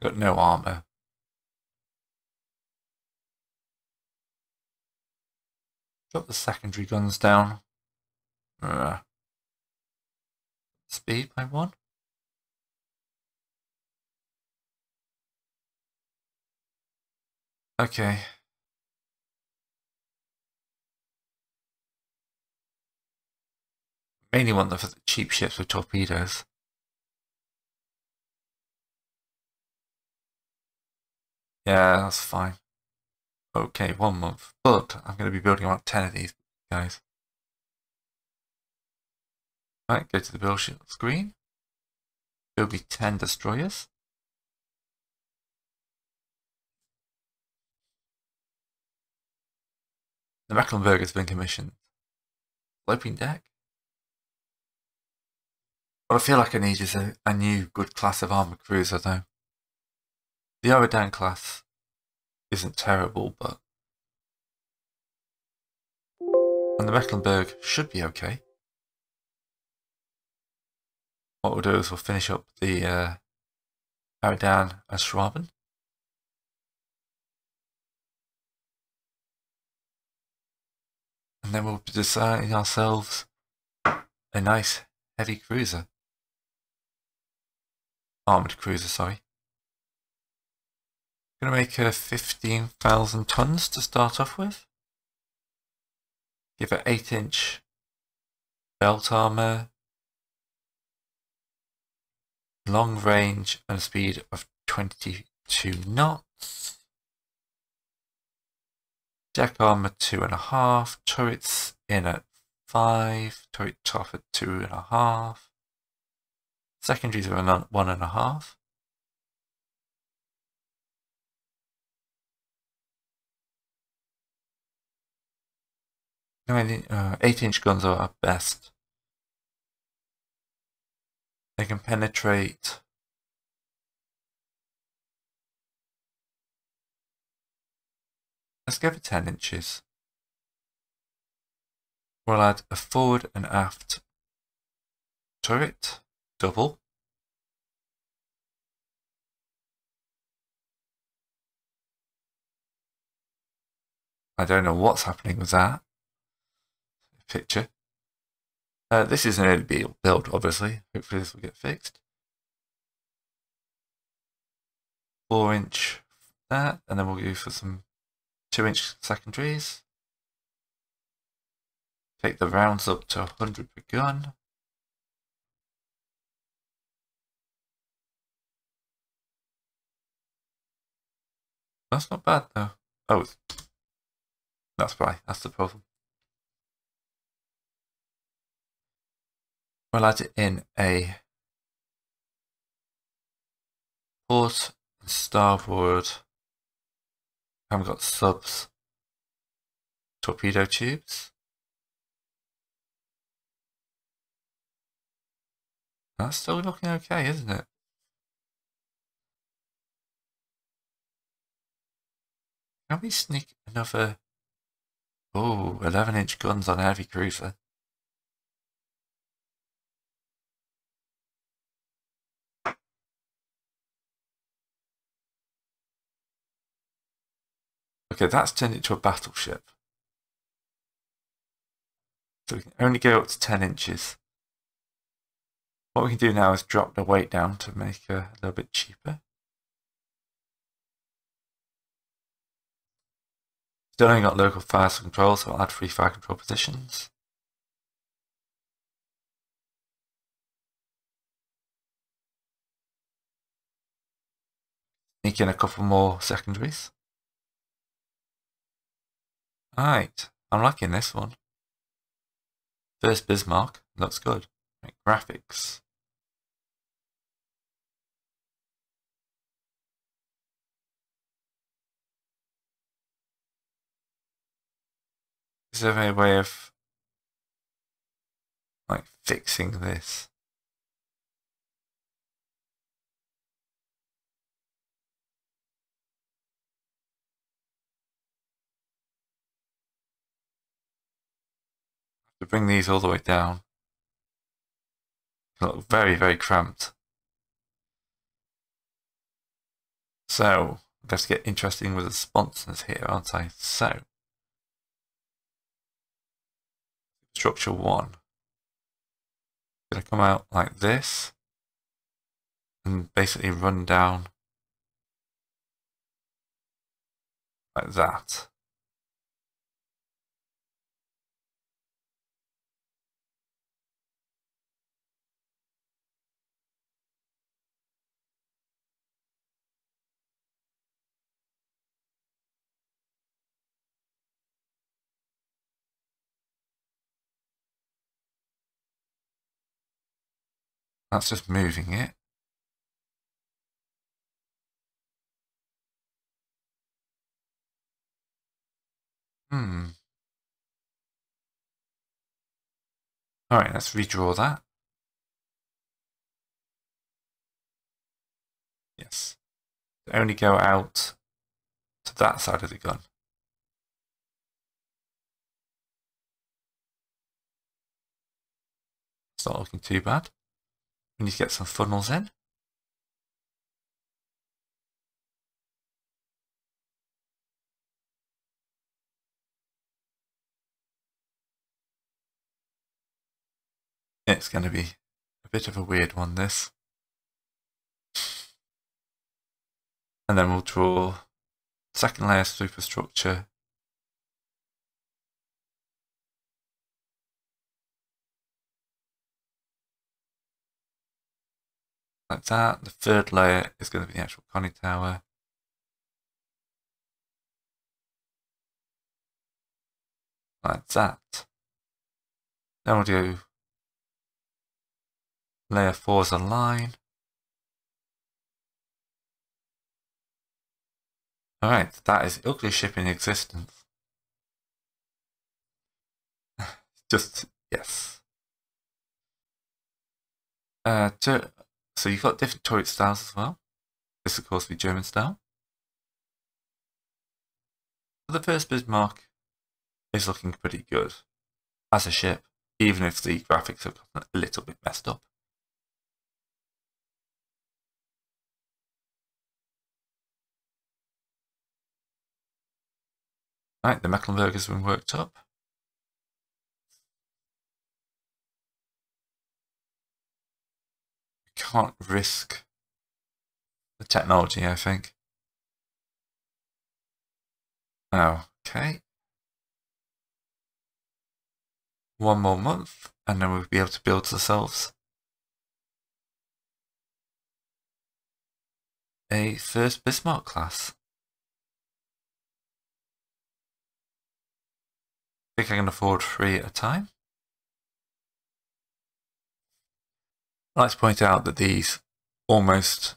Got no armor. Drop the secondary guns down. Speed by 1. Okay. Mainly want them for the cheap ships with torpedoes. Yeah, that's fine. Okay, 1 month. But I'm going to be building about 10 of these guys. Right, go to the build screen. There'll be 10 destroyers. The Mecklenburg has been commissioned. Sloping deck. What I feel like I need is a new good class of armoured cruiser though. The Aradan class isn't terrible, but and the Mecklenburg should be okay. What we'll do is we'll finish up the Aradan and Schwaben. And then we'll be designing ourselves a nice heavy cruiser. Armoured cruiser, sorry. Gonna make 15,000 tons to start off with. Give it 8-inch belt armour, long range and a speed of 22 knots. Deck armour 2.5, turrets in at 5, turret top at 2.5. Secondaries are 1.5. 8-inch guns are at best. They can penetrate. Let's go for 10 inches. We'll add a forward and aft turret, double. I don't know what's happening with that picture. This is an early build, obviously. Hopefully this will get fixed. 4-inch that, and then we'll go for some 2-inch secondaries. Take the rounds up to 100 per gun. That's not bad though. Oh, that's right, that's the problem. We'll add it in a port and starboard. Haven't got subs. Torpedo tubes. That's still looking okay, isn't it? Can we sneak another... Oh, 11-inch guns on a heavy cruiser. Okay, that's turned into a battleship. So we can only go up to 10 inches. What we can do now is drop the weight down to make it a little bit cheaper. Still only got local fire control, so I'll add 3 fire control positions. Sneak in a couple more secondaries. Alright, I'm liking this one. First Bismarck, looks good. Right, graphics. Is there a way of like fixing this? To bring these all the way down. They look very, very cramped. So, let's get interesting with the sponsors here, aren't I? So, structure 1. Gonna come out like this and basically run down like that. That's just moving it. Alright, let's redraw that. Yes. Only go out to that side of the gun. It's not looking too bad. We need to get some funnels in. It's going to be a bit of a weird one, this. And then we'll draw second layer superstructure. Like that. The third layer is going to be the actual conning tower. Like that. Then we'll do layer 4 as a line. Alright, that is the ugliest ship in existence. Just, yes. So you've got different turret styles as well. This, of course, will be German style. The first Bismarck is looking pretty good as a ship, even if the graphics have gotten a little bit messed up. Right, the Mecklenburg has been worked up. We can't risk the technology, I think. Okay. One more month, and then we'll be able to build ourselves a first Bismarck class. I think I can afford 3 at a time. I'd like to point out that these almost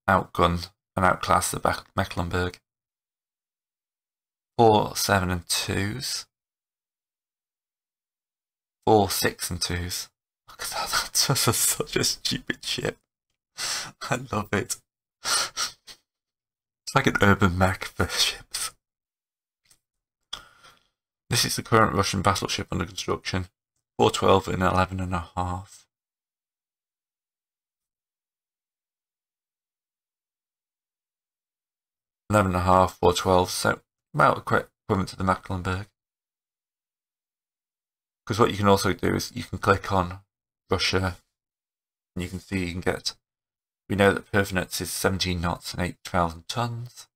outgun and outclass the Mecklenburg. 4, 7 and 2s. 4, 6 and 2s. Look at that, that's just such a stupid ship. I love it. It's like an urban mech for ships. This is the current Russian battleship under construction. 412 and 11 and a half. $11.5, 412, so about equivalent to the Mecklenburg. Because what you can also do is you can click on Russia and you can see you can get, we know that Pervenetz is 17 knots and 8,000 tons.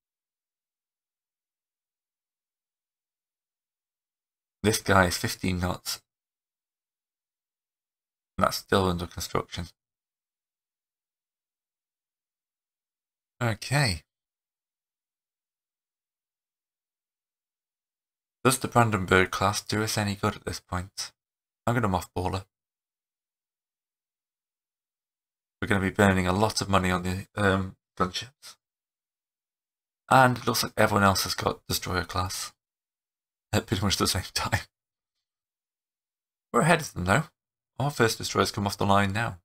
This guy is 15 knots and that's still under construction. Okay. Does the Brandenburg class do us any good at this point? I'm going to mothball her. We're going to be burning a lot of money on the gunships. And it looks like everyone else has got destroyer class at pretty much the same time. We're ahead of them though. Our first destroyers come off the line now.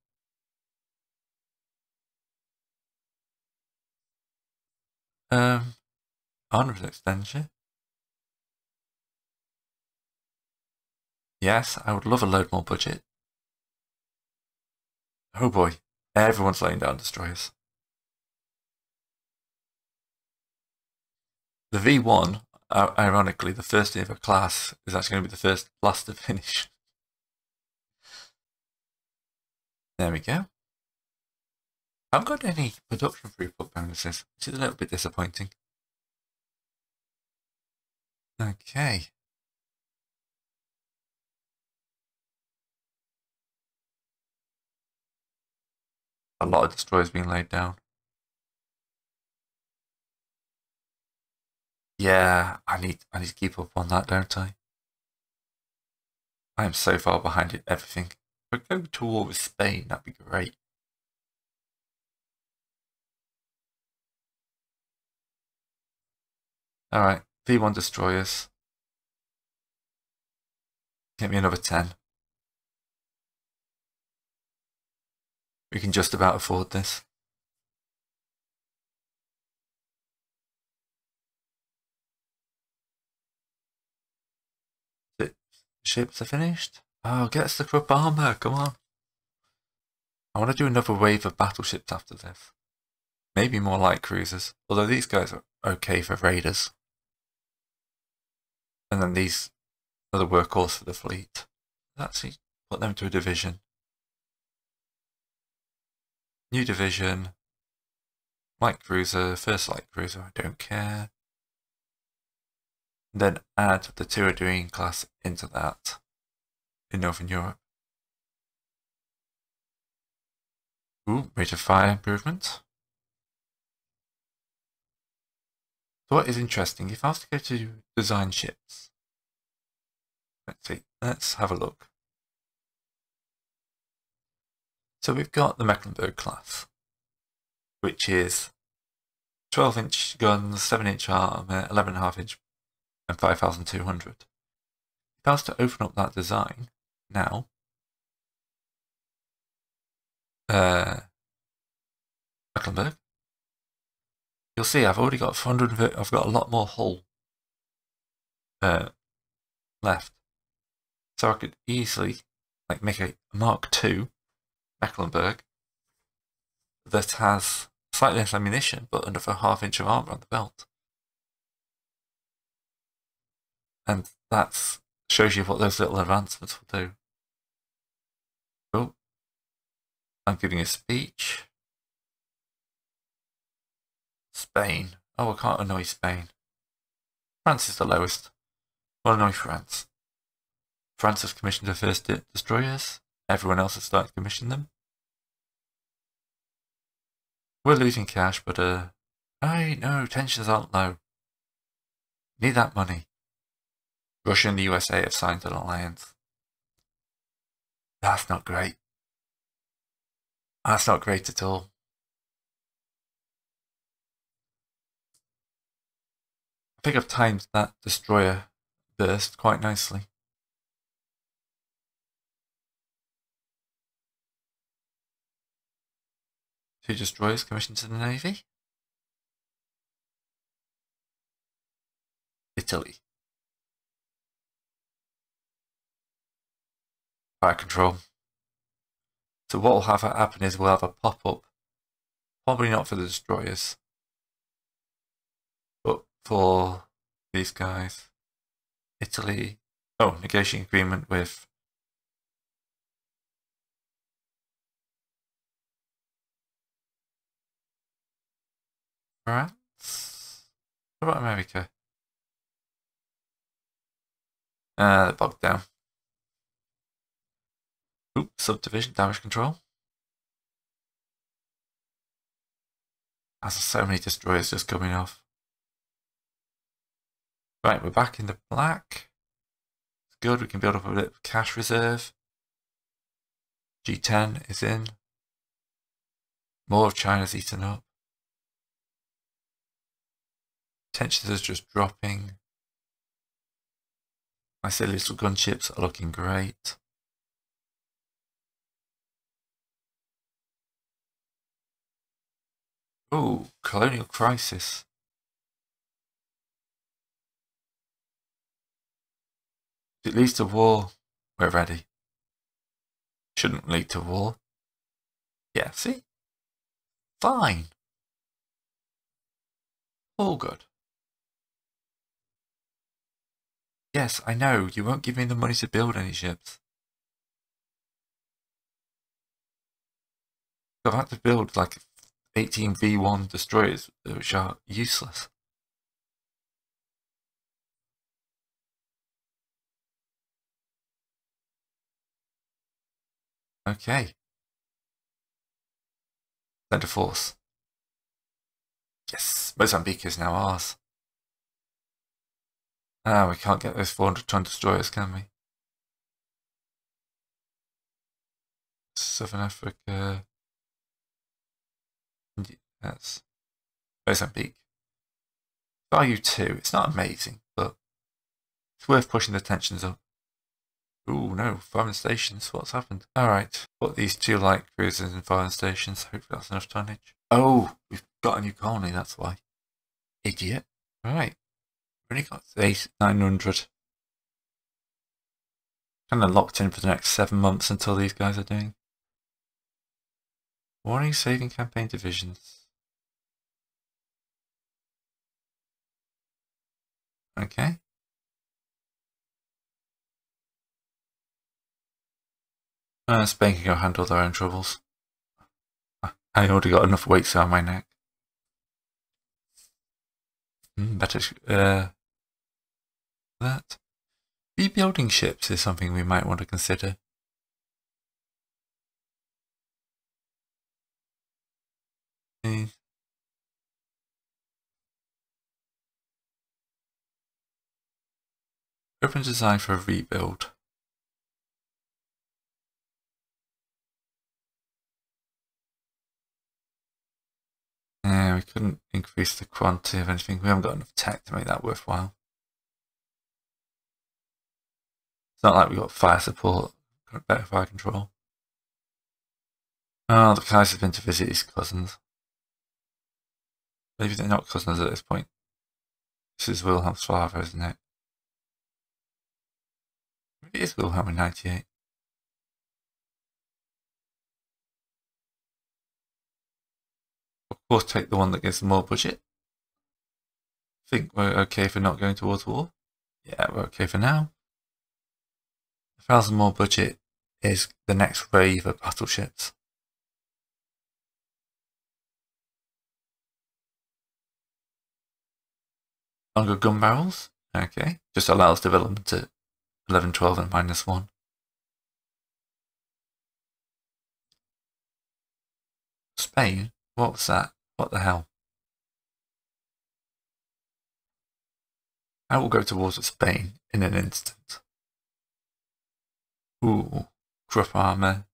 Armament extension. Yes, I would love a load more budget. Oh boy, everyone's laying down destroyers. The V1, ironically, the first ever class, is actually going to be the first blast to finish. There we go. I haven't got any production throughput bonuses, which is a little bit disappointing. Okay. A lot of destroyers being laid down. Yeah, I need to keep up on that, don't I? I am so far behind in everything. If I go to war with Spain, that'd be great. Alright, V1 destroyers. Get me another 10. We can just about afford this. The ships are finished. Oh, get us the Krupp armor, come on. I want to do another wave of battleships after this. Maybe more light cruisers, although these guys are okay for raiders. And then these are the workhorse for the fleet. Let's actually put them to a division. New division. Light cruiser, first light cruiser, I don't care. Then add the Tyradine class into that in Northern Europe. Ooh, rate of fire improvement. So what is interesting, if I was to go to design ships, let's see, let's have a look. So we've got the Mecklenburg class, which is 12-inch guns, 7-inch armor, 11.5-inch and 5,200. if I was to open up that design now, Mecklenburg, you'll see I've already got 400. I've got a lot more hull left, so I could easily like make a Mark II Mecklenburg that has slightly less ammunition but another ½ inch of armor on the belt, and that shows you what those little advancements will do. Oh, I'm giving a speech. Spain. Oh, I can't annoy Spain. France is the lowest. I'll annoy France. France has commissioned their first destroyers. Everyone else has started to commission them. We're losing cash, but hey, no, tensions aren't low. Need that money. Russia and the USA have signed an alliance. That's not great. That's not great at all. I think I've timed that destroyer burst quite nicely. Two destroyers commissioned to the Navy. Italy. Fire control. So what will have happen is we'll have a pop-up, probably not for the destroyers, but for these guys. Italy. Oh, negotiating agreement with France. What about America? They're bogged down. Oops, subdivision, damage control. There's so many destroyers just coming off. Right, we're back in the black. It's good, we can build up a bit of cash reserve. G10 is in. More of China's eaten up. Tensions are just dropping. My silly little gunships are looking great. Ooh, colonial crisis. If it leads to war, we're ready. Shouldn't lead to war. Yeah, see? Fine. All good. Yes, I know, you won't give me the money to build any ships. I've had to build like 18 V1 destroyers, which are useless. Okay. Centre force. Yes, Mozambique is now ours. Ah, we can't get those 400-ton destroyers, can we? Southern Africa. That's Mozambique. Value 2. It's not amazing, but it's worth pushing the tensions up. Ooh, no, foreign stations. What's happened? Alright, put these 2 light cruisers in foreign stations. Hopefully that's enough tonnage. Oh, we've got a new colony, that's why. Idiot. Right. Only got 900. Kind of locked in for the next 7 months until these guys are doing. Warning saving campaign divisions. Okay. Spain can go handle their own troubles. I already got enough weights around my neck. Better that. Rebuilding ships is something we might want to consider. Open design for a rebuild. Yeah, we couldn't increase the quantity of anything. We haven't got enough tech to make that worthwhile. It's not like we've got fire support, better fire control. Oh, the Kaiser's been to visit his cousins. Maybe they're not cousins at this point. This is Wilhelm's father, isn't it? Maybe it is Wilhelm in 98. Of course, take the one that gives them more budget. Think we're okay for not going towards war? Yeah, we're okay for now. 1,000 more budget is the next wave of battleships. Longer gun barrels? Okay. Just allows development at 11, 12 and -1. Spain? What was that? What the hell? I will go towards Spain in an instant. Ooh, Krupp armor.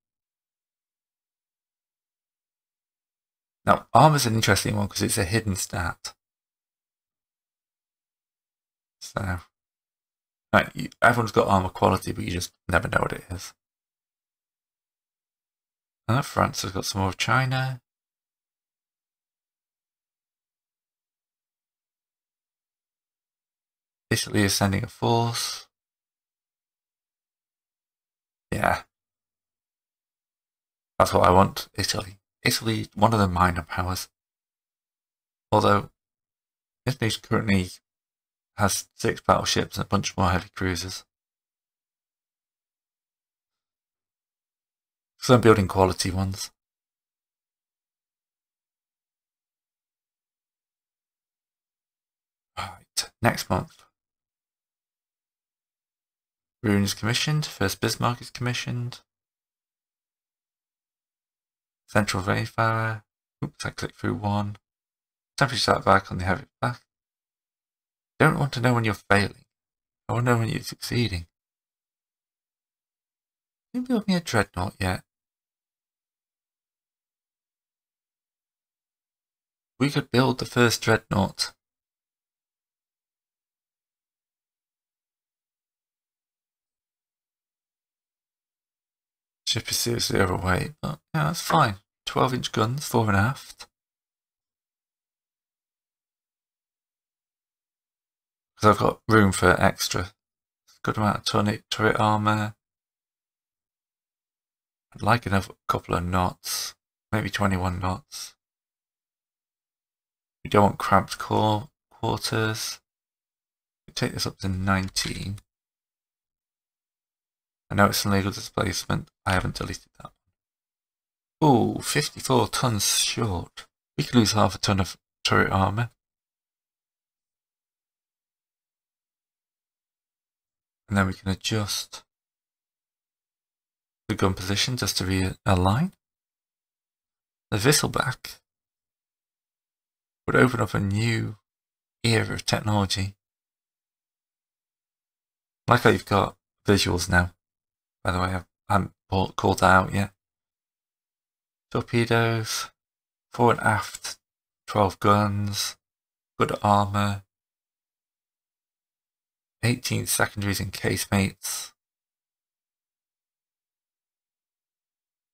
Now, armor's an interesting one because it's a hidden stat. So, right, everyone's got armor quality, but you just never know what it is. France has got some more of China. Italy is sending a force. Yeah. That's what I want, Italy. Italy, one of the minor powers. Although, Italy currently has 6 battleships and a bunch more heavy cruisers. So I'm building quality ones. Right, next month. Rune is commissioned. First Bismarck is commissioned. Central Wayfarer. Oops, I clicked through one. Temporary start back on the heavy back. Don't want to know when you're failing. I want to know when you're succeeding. Can you build me a dreadnought yet? We could build the first dreadnought. Ship is seriously overweight, but yeah, that's fine. 12-inch guns, fore and aft. Because I've got room for extra. Good amount of turret armor. I'd like another couple of knots. Maybe 21 knots. We don't want cramped quarters. We take this up to 19. I know it's an illegal displacement. I haven't deleted that one. Ooh, 54 tons short. We could lose half a ton of turret armor. And then we can adjust the gun position just to realign. The Visselback would open up a new era of technology. Like how you've got visuals now. By the way, I haven't called that out yet. Torpedoes, fore and aft, 12 guns, good armor, 18 secondaries and casemates.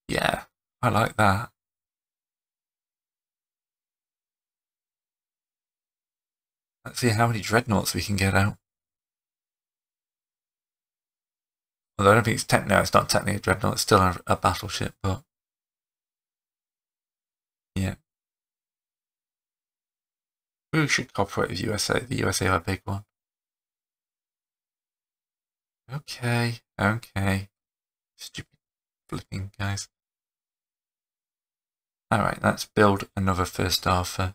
Yeah, I like that. Let's see how many dreadnoughts we can get out. Although I don't think it's not technically a dreadnought, it's still a battleship, but yeah. We should cooperate with USA. The USA are a big one. Okay. Stupid flipping guys. Alright, let's build another first Arthur.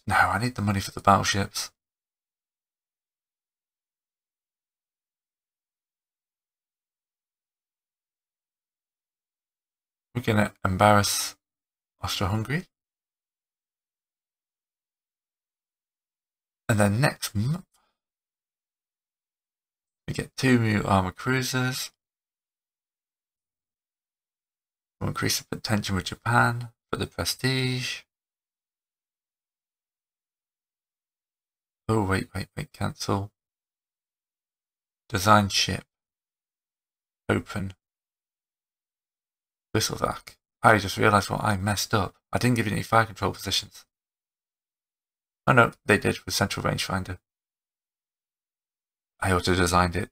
No, I need the money for the battleships. We're going to embarrass Austro-Hungary. And then next month, we get 2 new armor cruisers. We'll increase the tension with Japan for the prestige. Oh, wait, cancel. Design ship. Open. Whistleback. I just realised what I messed up. I didn't give it any fire control positions. Oh no, they did with central rangefinder. I auto-designed it.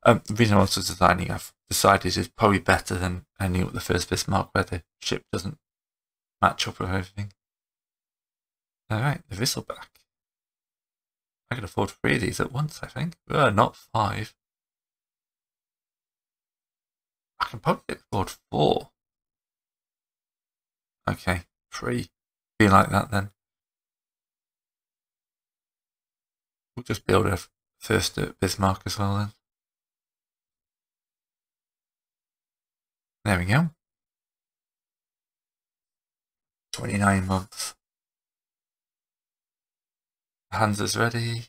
The reason I'm auto-designing, I've decided, is probably better than ending up with the first Bismarck where the ship doesn't match up with everything. Alright, the Whistleback. I can afford 3 of these at once, I think. Not 5. I can probably afford 4. Okay, 3. Be like that then. We'll just build a first Bismarck as well then. There we go. 29 months. Hansa's ready.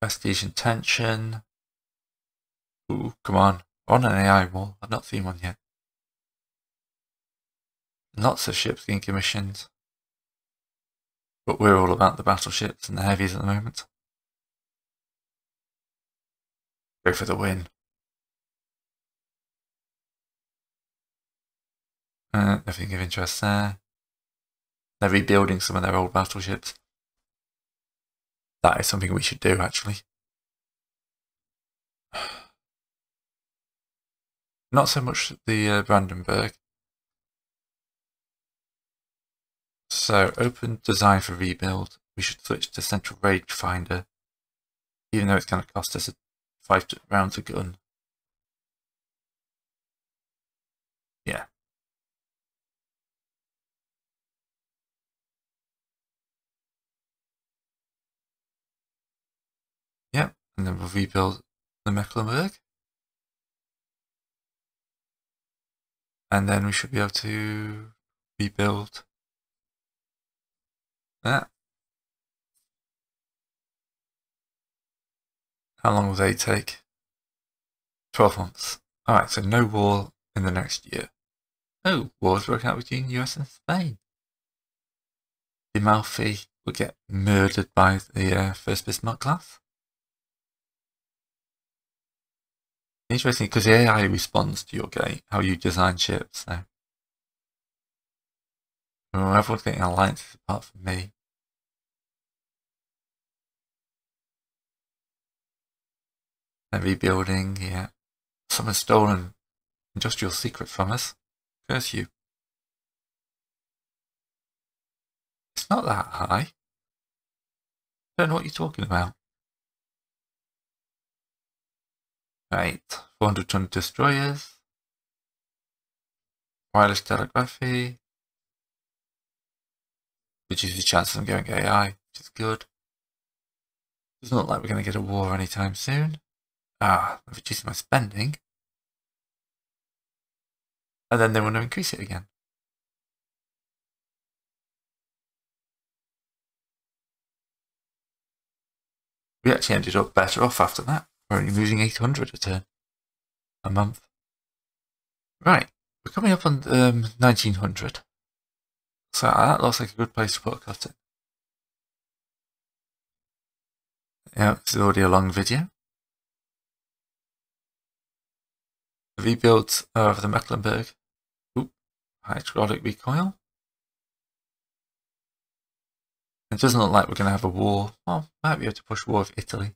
Prestige and tension. Ooh, come on. On an AI wall. I've not seen one yet. Lots of ships being commissioned. But we're all about the battleships and the heavies at the moment. Go for the win. Nothing of interest there. They're rebuilding some of their old battleships. That is something we should do, actually. Not so much the Brandenburg. So, open design for rebuild. We should switch to central rangefinder, even though it's going to cost us 5 rounds a gun. Yeah. Yep, and then we'll rebuild the Mecklenburg. And then we should be able to rebuild that. How long will they take? 12 months. Alright, so no war in the next year. Oh, war's broken out between US and Spain. The Amalfi will get murdered by the first Bismarck class. Interesting, because the AI responds to your game, how you design ships. So everyone's getting alliances apart from me. They're rebuilding, yeah. Someone's stolen industrial secrets from us. Curse you. It's not that high. I don't know what you're talking about. Right, 400-ton destroyers. Wireless telegraphy. Reduces the chances of going AI, which is good. Doesn't look like we're going to get a war anytime soon. I'm reducing my spending. And then they want to increase it again. We actually ended up better off after that. We're only losing 800 a turn. A month. Right, we're coming up on 1900. So that looks like a good place to put a cut in. Yeah, this is already a long video. The rebuilds of the Mecklenburg. Oop, hydraulic recoil. It doesn't look like we're going to have a war. Well, might be able to push war with Italy.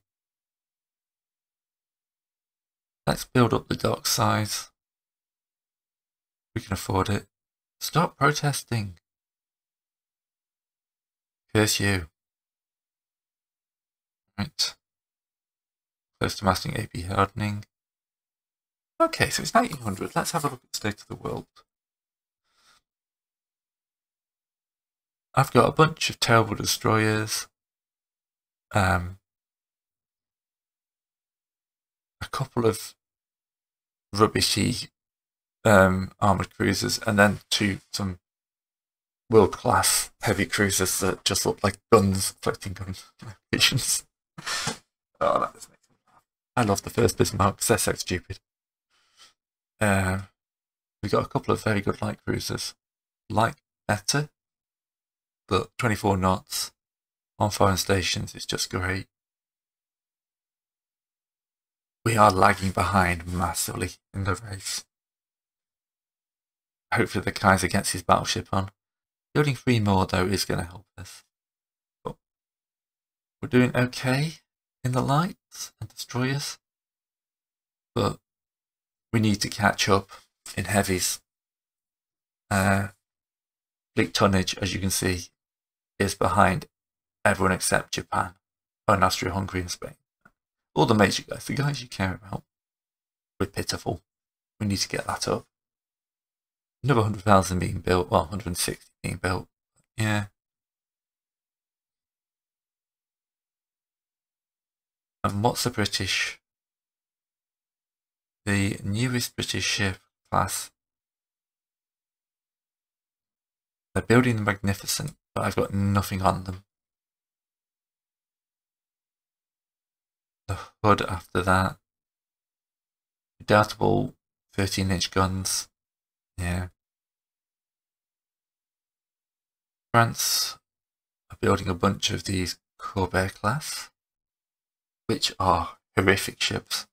Let's build up the dock size. We can afford it. Stop protesting. Curse you. Right. Close to mastering AP hardening. Okay, so it's 1900. Let's have a look at the state of the world. I've got a bunch of terrible destroyers. A couple of rubbishy armoured cruisers, and then some world-class heavy cruisers that just look like guns, floating gun locations. Oh, that just makes me laugh. I love the first Bismarck because they're so stupid. We've got a couple of very good light cruisers. Light better. but 24 knots on foreign stations is just great. We are lagging behind massively in the race. Hopefully the Kaiser gets his battleship on. Building 3 more though is going to help us. But we're doing okay in the lights and destroyers. But we need to catch up in heavies. Fleet tonnage, as you can see, is behind everyone except Japan, and Austria, Hungary and Spain. All the major guys, the guys you care about. We're pitiful. We need to get that up. Another 100,000 being built, well, 160 being built. Yeah. And what's the British? The newest British ship class. They're building the Magnificent, but I've got nothing on them. The Hood after that. Redoubtable 13-inch guns. Yeah. France are building a bunch of these Corvair class, which are horrific ships.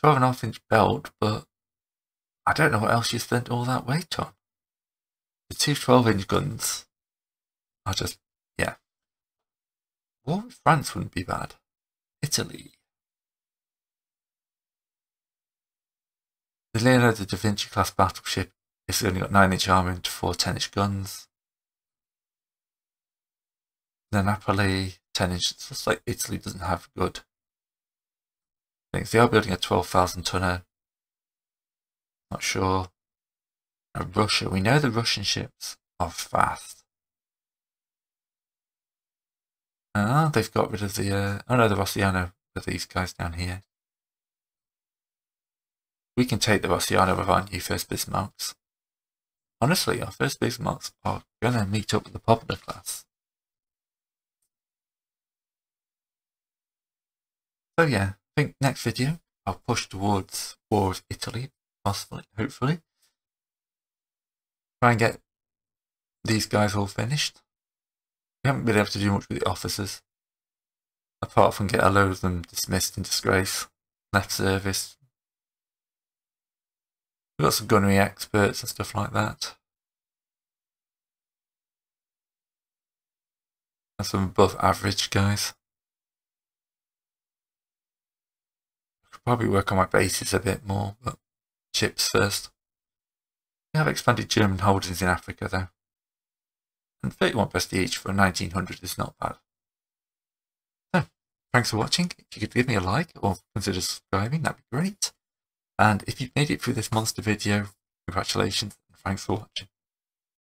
12.5-inch belt, but I don't know what else you spent all that weight on. The 2 12-inch guns are just, yeah. War with France wouldn't be bad. Italy. The Leonardo da Vinci class battleship has only got 9-inch armour and 4 10-inch guns. The Napoli 10-inch, it's just like Italy doesn't have good things. They are building a 12,000 tonner. Not sure. And Russia, we know the Russian ships are fast. They've got rid of the, oh no, the Rossiano with these guys down here. We can take the Rossiano with our new first Bismarcks. Honestly, our first Bismarcks are going to meet up with the popular class. So yeah, I think next video I'll push towards War of Italy, possibly, hopefully. Try and get these guys all finished. We haven't been able to do much with the officers, apart from get a load of them dismissed in disgrace, left service. We've got some gunnery experts and stuff like that. And some above average guys. I could probably work on my bases a bit more, but ships first. We have expanded German holdings in Africa though. And 31 prestige for 1900 is not bad. So, thanks for watching. If you could give me a like or consider subscribing, that'd be great. And if you've made it through this monster video, congratulations and thanks for watching.